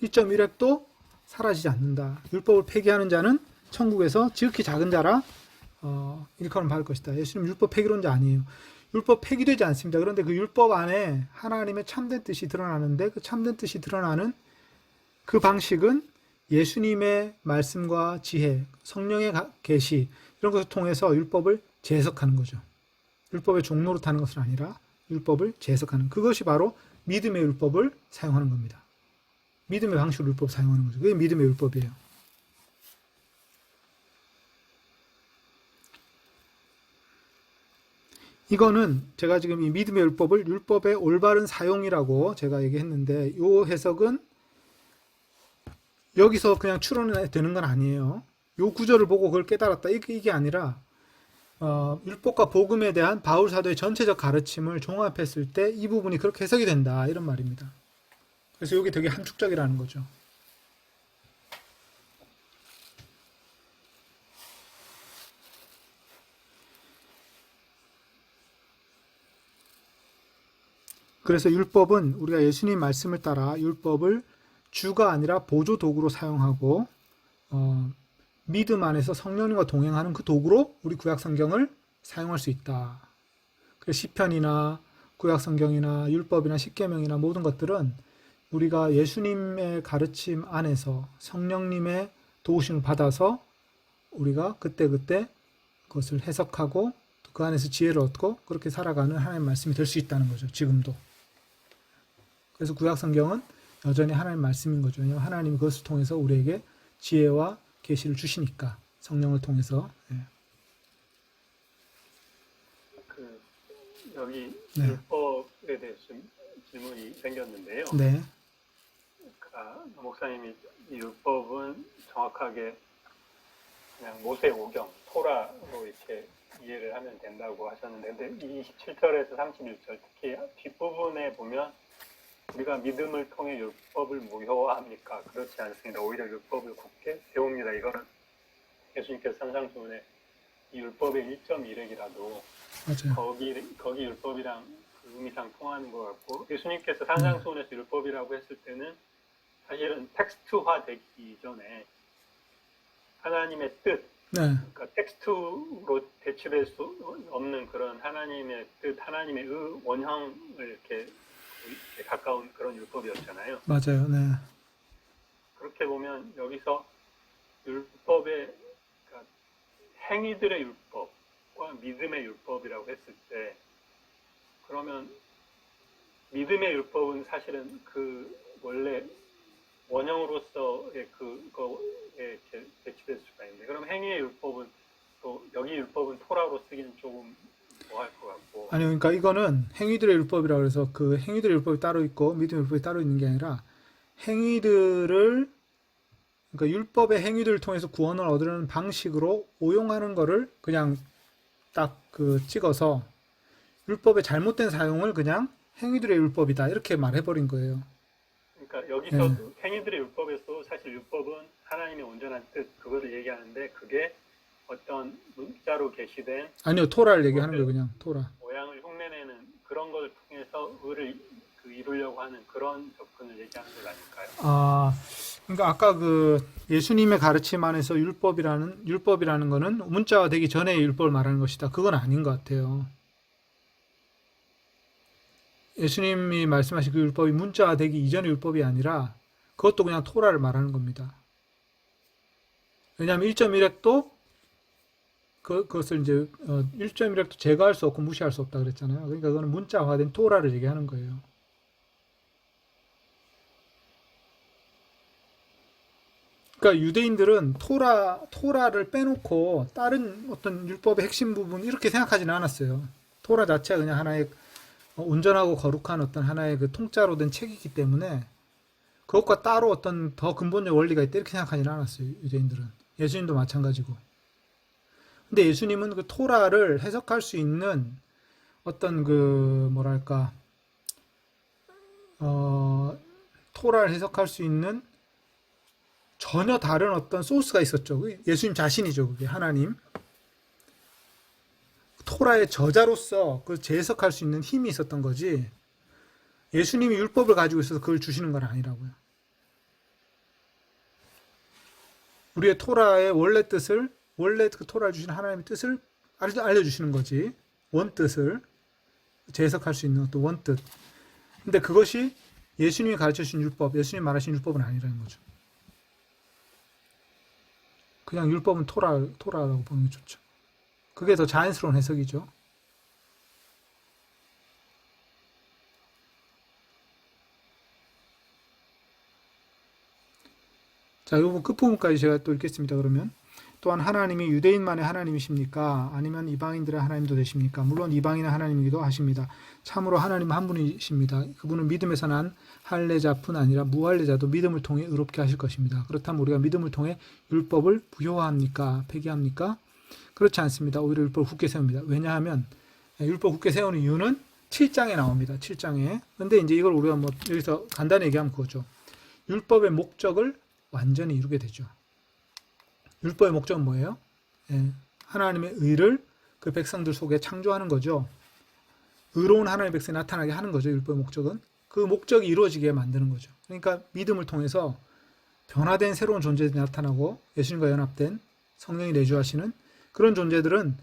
1.1획도 사라지지 않는다. 율법을 폐기하는 자는 천국에서 지극히 작은 자라 일컬음 받을 것이다. 예수님 율법 폐기론자 아니에요. 율법 폐기되지 않습니다. 그런데 그 율법 안에 하나님의 참된 뜻이 드러나는데 그 참된 뜻이 드러나는 그 방식은 예수님의 말씀과 지혜, 성령의 계시 이런 것을 통해서 율법을 재해석하는 거죠. 율법의 종로로 타는 것은 아니라 율법을 재해석하는, 그것이 바로 믿음의 율법을 사용하는 겁니다. 믿음의 방식으로 율법을 사용하는 거죠. 그게 믿음의 율법이에요. 이거는 제가 지금 이 믿음의 율법을 율법의 올바른 사용이라고 제가 얘기했는데, 이 해석은 여기서 그냥 추론이 되는 건 아니에요. 이 구절을 보고 그걸 깨달았다 이게 아니라 율법과 복음에 대한 바울 사도의 전체적 가르침을 종합했을 때 이 부분이 그렇게 해석이 된다 이런 말입니다. 그래서 이게 되게 함축적이라는 거죠. 그래서 율법은 우리가 예수님 말씀을 따라 율법을 주가 아니라 보조 도구로 사용하고 믿음 안에서 성령님과 동행하는 그 도구로 우리 구약 성경을 사용할 수 있다. 그래서 시편이나 구약 성경이나 율법이나 십계명이나 모든 것들은 우리가 예수님의 가르침 안에서 성령님의 도우심을 받아서 우리가 그때그때 그것을 해석하고 그 안에서 지혜를 얻고 그렇게 살아가는 하나님의 말씀이 될 수 있다는 거죠. 지금도. 그래서 구약 성경은 여전히 하나님의 말씀인 거죠. 왜냐하면 하나님이 그것을 통해서 우리에게 지혜와 계시를 주시니까 성령을 통해서. 여기 네. 율법에 대해서 좀 질문이 생겼는데요. 네. 목사님이 이 율법은 정확하게 그냥 모세 오경, 토라로 이렇게 이해를 하면 된다고 하셨는데, 근데 27절에서 31절, 특히 뒷부분에 보면 우리가 믿음을 통해 율법을 무효화합니까? 그렇지 않습니다. 오히려 율법을 굳게 세웁니다. 이거는 예수님께서 산상수훈에 이 율법의 1.1핵이라도 맞아요. 거기 율법이랑 의미상 통하는 것 같고, 예수님께서 산상수훈에서 율법이라고 했을 때는 사실은 텍스트화되기 이전에 하나님의 뜻, 네. 그러니까 텍스트로 대치될 수 없는 그런 하나님의 뜻, 하나님의 원형을 이렇게 가까운 그런 율법이었잖아요. 맞아요. 네. 그렇게 보면 여기서 율법의 그러니까 행위들의 율법과 믿음의 율법이라고 했을 때, 그러면 믿음의 율법은 사실은 그 원래 원형으로서의 그거에 배치될 수가 있는데, 그럼 행위의 율법은 또 여기 율법은 토라로 쓰기는 조금 뭐할 것 같고. 아니요, 그러니까 이거는 행위들의 율법이라고 해서 그 행위들의 율법이 따로 있고 믿음의 율법이 따로 있는 게 아니라 행위들을 그러니까 율법의 행위들을 통해서 구원을 얻으려는 방식으로 오용하는 거를 그냥 딱 그 찍어서 율법의 잘못된 사용을 그냥 행위들의 율법이다 이렇게 말해버린 거예요. 그러니까 여기서 행위들의 율법에서 사실 율법은 하나님의 온전한 뜻 그거를 얘기하는데, 그게 어떤 문자로 게시된 아니요, 토라를 얘기하는 거예요. 그냥 토라. 모양을 흉내내는 그런 걸 통해서 의를 이루려고 하는 그런 접근을 얘기하는 것 아닐까요? 그러니까 아까 그 예수님의 가르침 안에서 율법이라는 거는 문자화 되기 전에 율법을 말하는 것이다. 그건 아닌 것 같아요. 예수님이 말씀하신 그 율법이 문자화 되기 이전의 율법이 아니라 그것도 그냥 토라를 말하는 겁니다. 왜냐하면 1.1핵도 그것을 이제 1.1핵도 제거할 수 없고 무시할 수 없다 그랬잖아요. 그러니까 그거는 문자화된 토라를 얘기하는 거예요. 그러니까 유대인들은 토라를 빼놓고 다른 어떤 율법의 핵심 부분 이렇게 생각하지는 않았어요. 토라 자체가 그냥 하나의 온전하고 거룩한 어떤 하나의 그 통짜로 된 책이기 때문에 그것과 따로 어떤 더 근본적 원리가 있다 이렇게 생각하지는 않았어요. 유대인들은. 예수님도 마찬가지고. 근데 예수님은 그 토라를 해석할 수 있는 어떤 그 뭐랄까 토라를 해석할 수 있는 전혀 다른 어떤 소스가 있었죠. 예수님 자신이죠. 그게 하나님. 토라의 저자로서 그걸 재해석할 수 있는 힘이 있었던 거지. 예수님이 율법을 가지고 있어서 그걸 주시는 건 아니라고요. 우리의 토라의 원래 뜻을, 원래 그 토라를 주신 하나님의 뜻을 알려주시는 거지. 원뜻을 재해석할 수 있는 어떤 원뜻. 근데 그것이 예수님이 가르쳐 주신 율법, 예수님이 말하신 율법은 아니라는 거죠. 그냥 율법은 토라라고 보는 게 좋죠. 그게 더 자연스러운 해석이죠. 자, 이 부분 끝부분까지 제가 또 읽겠습니다. 그러면 또한 하나님이 유대인만의 하나님이십니까? 아니면 이방인들의 하나님도 되십니까? 물론 이방인의 하나님이기도 하십니다. 참으로 하나님 한 분이십니다. 그분은 믿음에서 난 할례자뿐 아니라 무할례자도 믿음을 통해 의롭게 하실 것입니다. 그렇다면 우리가 믿음을 통해 율법을 부효합니까? 폐기합니까? 그렇지 않습니다. 오히려 율법을 굳게 세웁니다. 왜냐하면 율법 굳게 세우는 이유는 7장에 나옵니다. 7장에. 근데 이제 이걸 우리가 뭐 여기서 간단히 얘기하면 그거죠. 율법의 목적을 완전히 이루게 되죠. 율법의 목적은 뭐예요? 하나님의 의를 그 백성들 속에 창조하는 거죠. 의로운 하나님의 백성이 나타나게 하는 거죠. 율법의 목적은. 그 목적이 이루어지게 만드는 거죠. 그러니까 믿음을 통해서 변화된 새로운 존재들이 나타나고 예수님과 연합된 성령이 내주하시는 그런 존재들은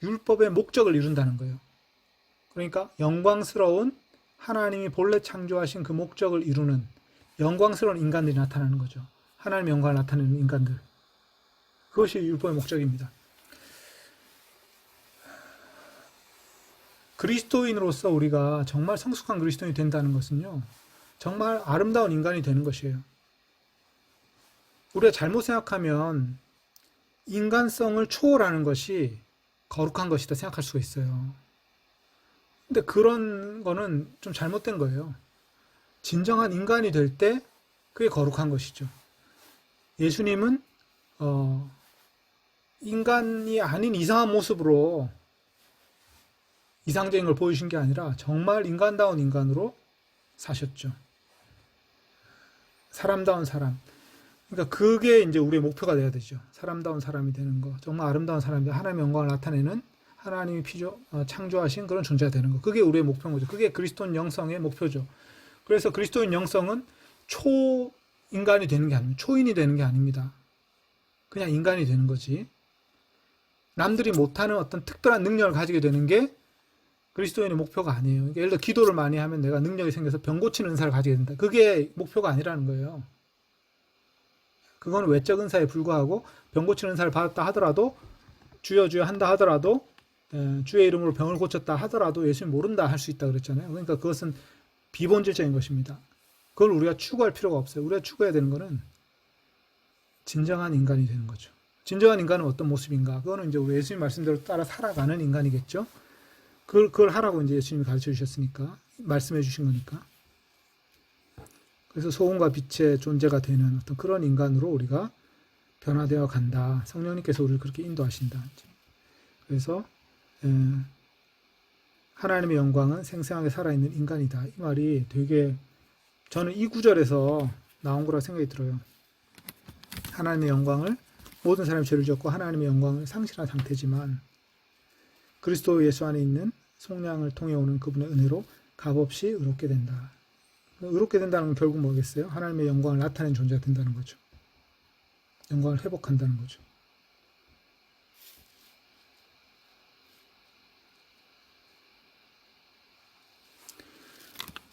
율법의 목적을 이룬다는 거예요. 그러니까 영광스러운 하나님이 본래 창조하신 그 목적을 이루는 영광스러운 인간들이 나타나는 거죠. 하나님의 영광을 나타내는 인간들. 그것이 율법의 목적입니다. 그리스도인으로서 우리가 정말 성숙한 그리스도인이 된다는 것은요, 정말 아름다운 인간이 되는 것이에요. 우리가 잘못 생각하면 인간성을 초월하는 것이 거룩한 것이다 생각할 수가 있어요. 근데 그런 거는 좀 잘못된 거예요. 진정한 인간이 될 때 그게 거룩한 것이죠. 예수님은 인간이 아닌 이상한 모습으로 이상적인 걸 보여주신 게 아니라 정말 인간다운 인간으로 사셨죠. 사람다운 사람. 그러니까 그게 이제 우리의 목표가 돼야 되죠. 사람다운 사람이 되는 거. 정말 아름다운 사람이 하나님의 영광을 나타내는 하나님이 창조하신 그런 존재가 되는 거. 그게 우리의 목표인 거죠. 그게 그리스도인 영성의 목표죠. 그래서 그리스도인 영성은 초인간이 되는 게 아닙니다. 초인이 되는 게 아닙니다. 그냥 인간이 되는 거지. 남들이 못하는 어떤 특별한 능력을 가지게 되는 게 그리스도인의 목표가 아니에요. 그러니까 예를 들어 기도를 많이 하면 내가 능력이 생겨서 병 고치는 은사를 가지게 된다. 그게 목표가 아니라는 거예요. 그건 외적 은사에 불과하고 병 고치는 은사를 받았다 하더라도 주여 주여 한다 하더라도 주의 이름으로 병을 고쳤다 하더라도 예수님 모른다 할 수 있다 그랬잖아요. 그러니까 그것은 비본질적인 것입니다. 그걸 우리가 추구할 필요가 없어요. 우리가 추구해야 되는 것은 진정한 인간이 되는 거죠. 진정한 인간은 어떤 모습인가? 그거는 이제 우리 예수님 말씀대로 따라 살아가는 인간이겠죠. 그걸 하라고 이제 예수님이 가르쳐 주셨으니까, 말씀해 주신 거니까. 그래서 소금과 빛의 존재가 되는 어떤 그런 인간으로 우리가 변화되어 간다. 성령님께서 우리를 그렇게 인도하신다. 그래서 하나님의 영광은 생생하게 살아있는 인간이다. 이 말이 되게 저는 이 구절에서 나온 거라 생각이 들어요. 하나님의 영광을 모든 사람이 죄를 지었고 하나님의 영광을 상실한 상태지만 그리스도 예수 안에 있는 속량을 통해 오는 그분의 은혜로 값없이 의롭게 된다. 의롭게 된다는 건 결국 뭐겠어요? 하나님의 영광을 나타내는 존재가 된다는 거죠. 영광을 회복한다는 거죠.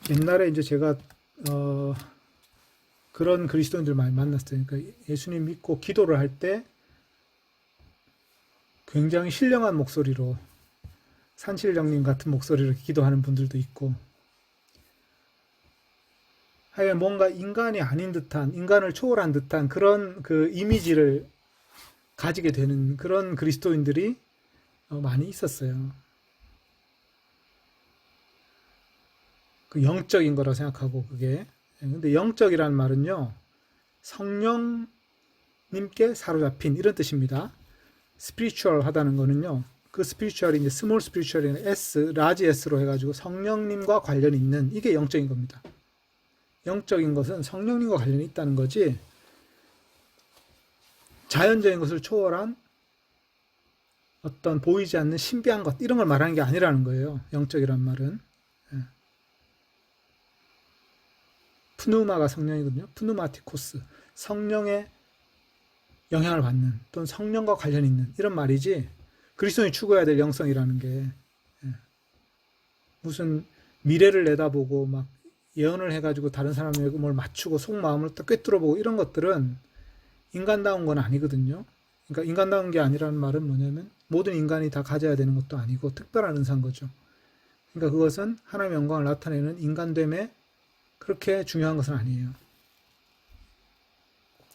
옛날에 이제 제가 그런 그리스도인들 많이 만났어요. 그러니까 예수님 믿고 기도를 할 때 굉장히 신령한 목소리로 산신령님 같은 목소리로 기도하는 분들도 있고, 하여간 뭔가 인간이 아닌 듯한, 인간을 초월한 듯한 그런 그 이미지를 가지게 되는 그런 그리스도인들이 많이 있었어요. 그 영적인 거라고 생각하고 그게. 근데 영적이라는 말은요, 성령님께 사로잡힌 이런 뜻입니다. 스피리추얼 하다는 거는요, 그 스피리추얼이 이제 스몰 스피리추얼이 S, 라지 S로 해가지고 성령님과 관련이 있는, 이게 영적인 겁니다. 영적인 것은 성령님과 관련이 있다는 거지, 자연적인 것을 초월한 어떤 보이지 않는 신비한 것, 이런 걸 말하는 게 아니라는 거예요. 영적이란 말은. 푸누마가 성령이거든요. 푸누마티코스. 성령의 영향을 받는, 또는 성령과 관련이 있는, 이런 말이지, 그리스도인이 추구해야 될 영성이라는 게 무슨 미래를 내다보고 막 예언을 해가지고 다른 사람에게 뭘 맞추고 속마음을 딱 꿰뚫어보고 이런 것들은 인간다운 건 아니거든요. 그러니까 인간다운 게 아니라는 말은 뭐냐면 모든 인간이 다 가져야 되는 것도 아니고 특별한 은사인 거죠. 그러니까 그것은 하나님의 영광을 나타내는 인간됨에 그렇게 중요한 것은 아니에요.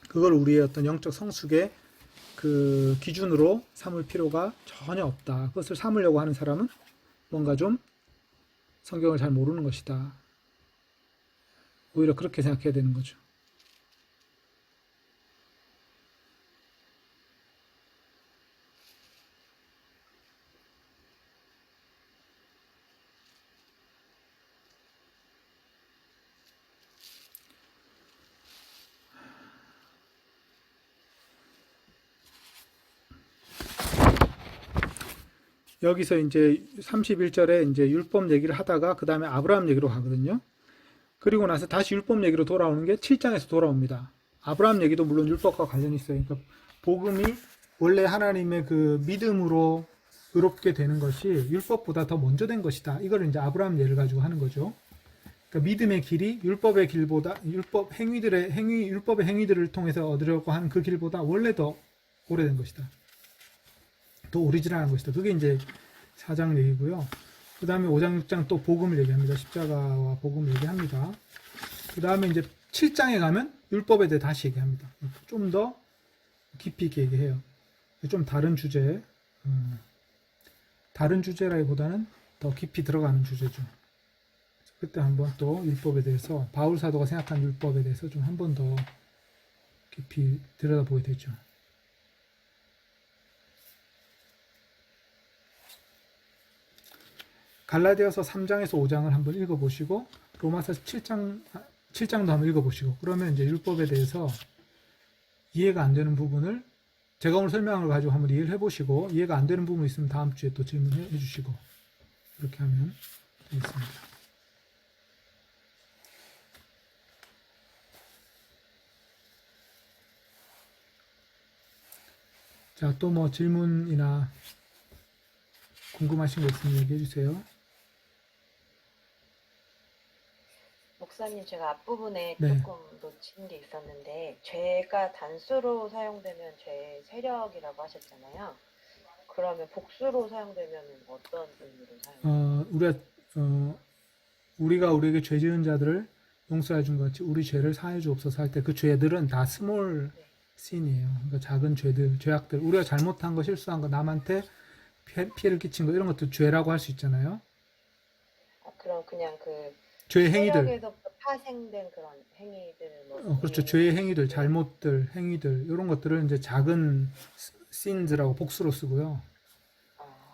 그걸 우리의 어떤 영적 성숙의 그 기준으로 삼을 필요가 전혀 없다. 그것을 삼으려고 하는 사람은 뭔가 좀 성경을 잘 모르는 것이다. 오히려 그렇게 생각해야 되는 거죠. 여기서 이제 31절에 이제 율법 얘기를 하다가 그 다음에 아브라함 얘기로 가거든요. 그리고 나서 다시 율법 얘기로 돌아오는 게 7장에서 돌아옵니다. 아브라함 얘기도 물론 율법과 관련이 있어요. 그러니까 복음이 원래 하나님의 그 믿음으로 의롭게 되는 것이 율법보다 더 먼저 된 것이다. 이걸 이제 아브라함 예를 가지고 하는 거죠. 그러니까 믿음의 길이 율법의 길보다 율법의 행위들을 통해서 얻으려고 하는 그 길보다 원래 더 오래된 것이다. 더 오리지널한 것이다. 그게 이제 4장 얘기고요. 그 다음에 5장, 6장 또 복음을 얘기합니다. 십자가와 복음을 얘기합니다. 그 다음에 이제 7장에 가면 율법에 대해 다시 얘기합니다. 좀 더 깊이 있게 얘기해요. 좀 다른 주제, 다른 주제라기보다는 더 깊이 들어가는 주제죠. 그때 한번 또 율법에 대해서, 바울 사도가 생각한 율법에 대해서 좀 한 번 더 깊이 들여다보게 되죠. 갈라디아서 3장에서 5장을 한번 읽어보시고 로마서 7장도 한번 읽어보시고 그러면 이제 율법에 대해서 이해가 안 되는 부분을 제가 오늘 설명을 가지고 한번 이해를 해보시고 이해가 안 되는 부분이 있으면 다음 주에 또 질문해 주시고 그렇게 하면 되겠습니다. 자, 또 뭐 질문이나 궁금하신 거 있으면 얘기해 주세요. 목사님, 제가 앞부분에 네. 조금 놓친 게 있었는데, 죄가 단수로 사용되면 죄의 세력이라고 하셨잖아요. 그러면 복수로 사용되면 어떤 의미로 사용돼요? 우리가 우리에게 죄 지은 자들을 용서해 준 것 같이 우리 죄를 사해 주옵소서 할 때 그 죄들은 다 스몰 네. 신이에요. 그러니까 작은 죄들, 죄악들, 우리가 잘못한 거, 실수한 거, 남한테 피해를 끼친 거 이런 것도 죄라고 할 수 있잖아요. 그럼 그냥 그 죄의 행위들, 세력에서부터 파생된 그런 행위들, 뭐 그렇죠. 죄의 행위들, 잘못들, 행위들 이런 것들을 이제 작은 신즈라고 복수로 쓰고요.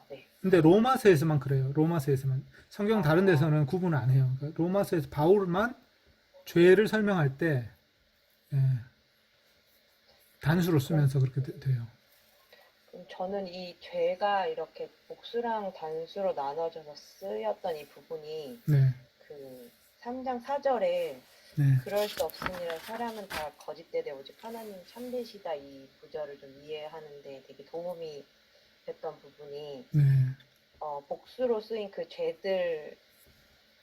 네. 근데 로마서에서만 그래요. 로마서에서만. 성경 다른 데서는 구분 안 해요. 그러니까 로마서에서 바울만 죄를 설명할 때 예, 단수로 쓰면서 그렇게 돼요. 그럼 저는 이 죄가 이렇게 복수랑 단수로 나눠져서 쓰였던 이 부분이 네, 그 3장 4절에 네, 그럴 수 없으니라 사람은 다 거짓되되 오직 하나님 참되시다, 이 구절을 좀 이해하는데 되게 도움이 됐던 부분이 네, 복수로 쓰인 그 죄들,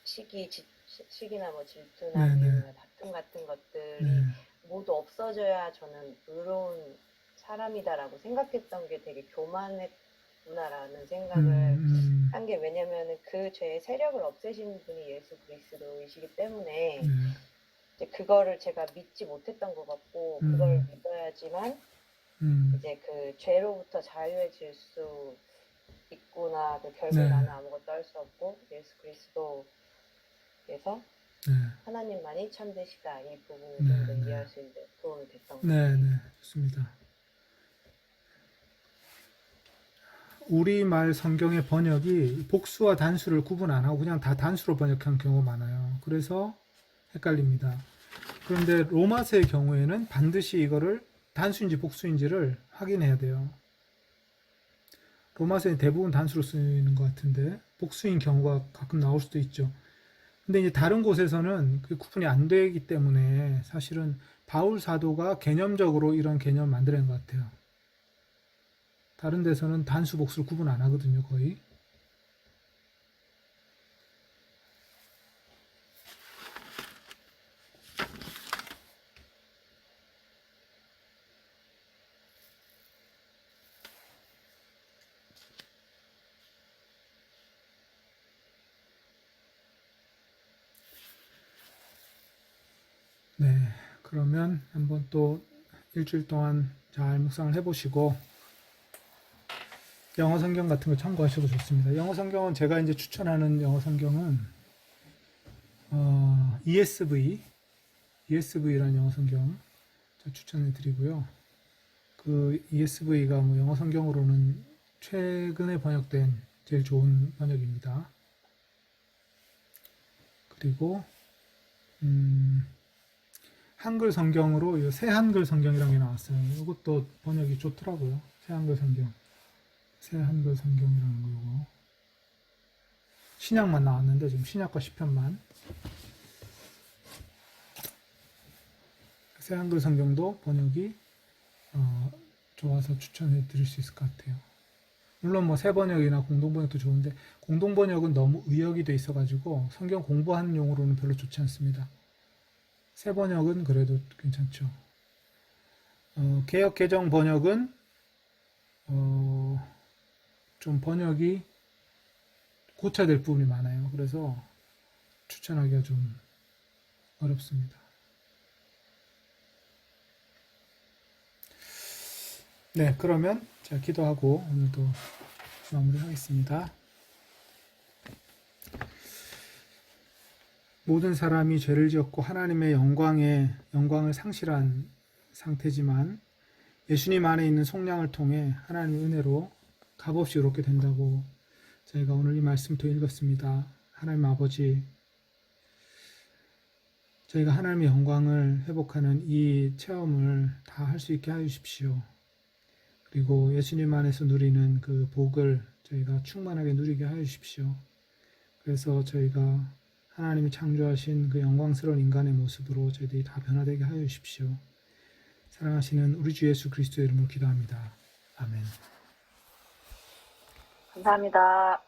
시기나 뭐 질투나 네, 네. 미움이나 다툼 같은 것들이 네, 모두 없어져야 저는 의로운 사람이다라고 생각했던 게 되게 교만했구나라는 생각을 한 게, 왜냐면은 그 죄의 세력을 없애신 분이 예수 그리스도이시기 때문에 네, 이제 그거를 제가 믿지 못했던 것 같고, 그걸 믿어야지만 이제 그 죄로부터 자유해질 수 있구나. 그 결국 네. 나는 아무것도 할 수 없고 예수 그리스도에서 네, 하나님만이 참되시다, 이 부분을 네, 좀 더 네. 이해할 수 있는데 도움이 됐던 것 네, 같아요. 네, 좋습니다. 우리말 성경의 번역이 복수와 단수를 구분 안 하고 그냥 다 단수로 번역한 경우가 많아요. 그래서 헷갈립니다. 그런데 로마서의 경우에는 반드시 이거를 단수인지 복수인지를 확인해야 돼요. 로마서는 대부분 단수로 쓰이는 것 같은데 복수인 경우가 가끔 나올 수도 있죠. 근데 이제 다른 곳에서는 그 구분이 안 되기 때문에 사실은 바울 사도가 개념적으로 이런 개념을 만들어낸 것 같아요. 다른 데서는 단수, 복수를 구분 안 하거든요, 거의. 네, 그러면 한번 또 일주일 동안 잘 묵상을 해보시고 영어 성경 같은 거 참고하셔도 좋습니다. 영어 성경은 제가 이제 추천하는 영어 성경은 ESV라는 영어 성경 추천해 드리고요. 그 ESV가 뭐 영어 성경으로는 최근에 번역된 제일 좋은 번역입니다. 그리고 한글 성경으로 이 새 한글 성경이라는 게 나왔어요. 이것도 번역이 좋더라고요. 새 한글 성경. 새 한글 성경이라는 거고 신약만 나왔는데 지금 신약과 시편만 새 한글 성경도 번역이 좋아서 추천해 드릴 수 있을 것 같아요. 물론 뭐 새 번역이나 공동 번역도 좋은데 공동 번역은 너무 의역이 돼 있어가지고 성경 공부하는 용으로는 별로 좋지 않습니다. 새 번역은 그래도 괜찮죠. 개역 개정 번역은 좀 번역이 고쳐야 될 부분이 많아요. 그래서 추천하기가 좀 어렵습니다. 네, 그러면 제가 기도하고 오늘도 마무리하겠습니다. 모든 사람이 죄를 지었고 하나님의 영광을 상실한 상태지만 예수님 안에 있는 속량을 통해 하나님의 은혜로 값없이 이롭게 된다고 저희가 오늘 이 말씀도 읽었습니다. 하나님 아버지, 저희가 하나님의 영광을 회복하는 이 체험을 다 할 수 있게 해주십시오. 그리고 예수님 안에서 누리는 그 복을 저희가 충만하게 누리게 하여 주십시오. 그래서 저희가 하나님이 창조하신 그 영광스러운 인간의 모습으로 저희들이 다 변화되게 하여 주십시오. 사랑하시는 우리 주 예수 그리스도의 이름으로 기도합니다. 아멘. 감사합니다.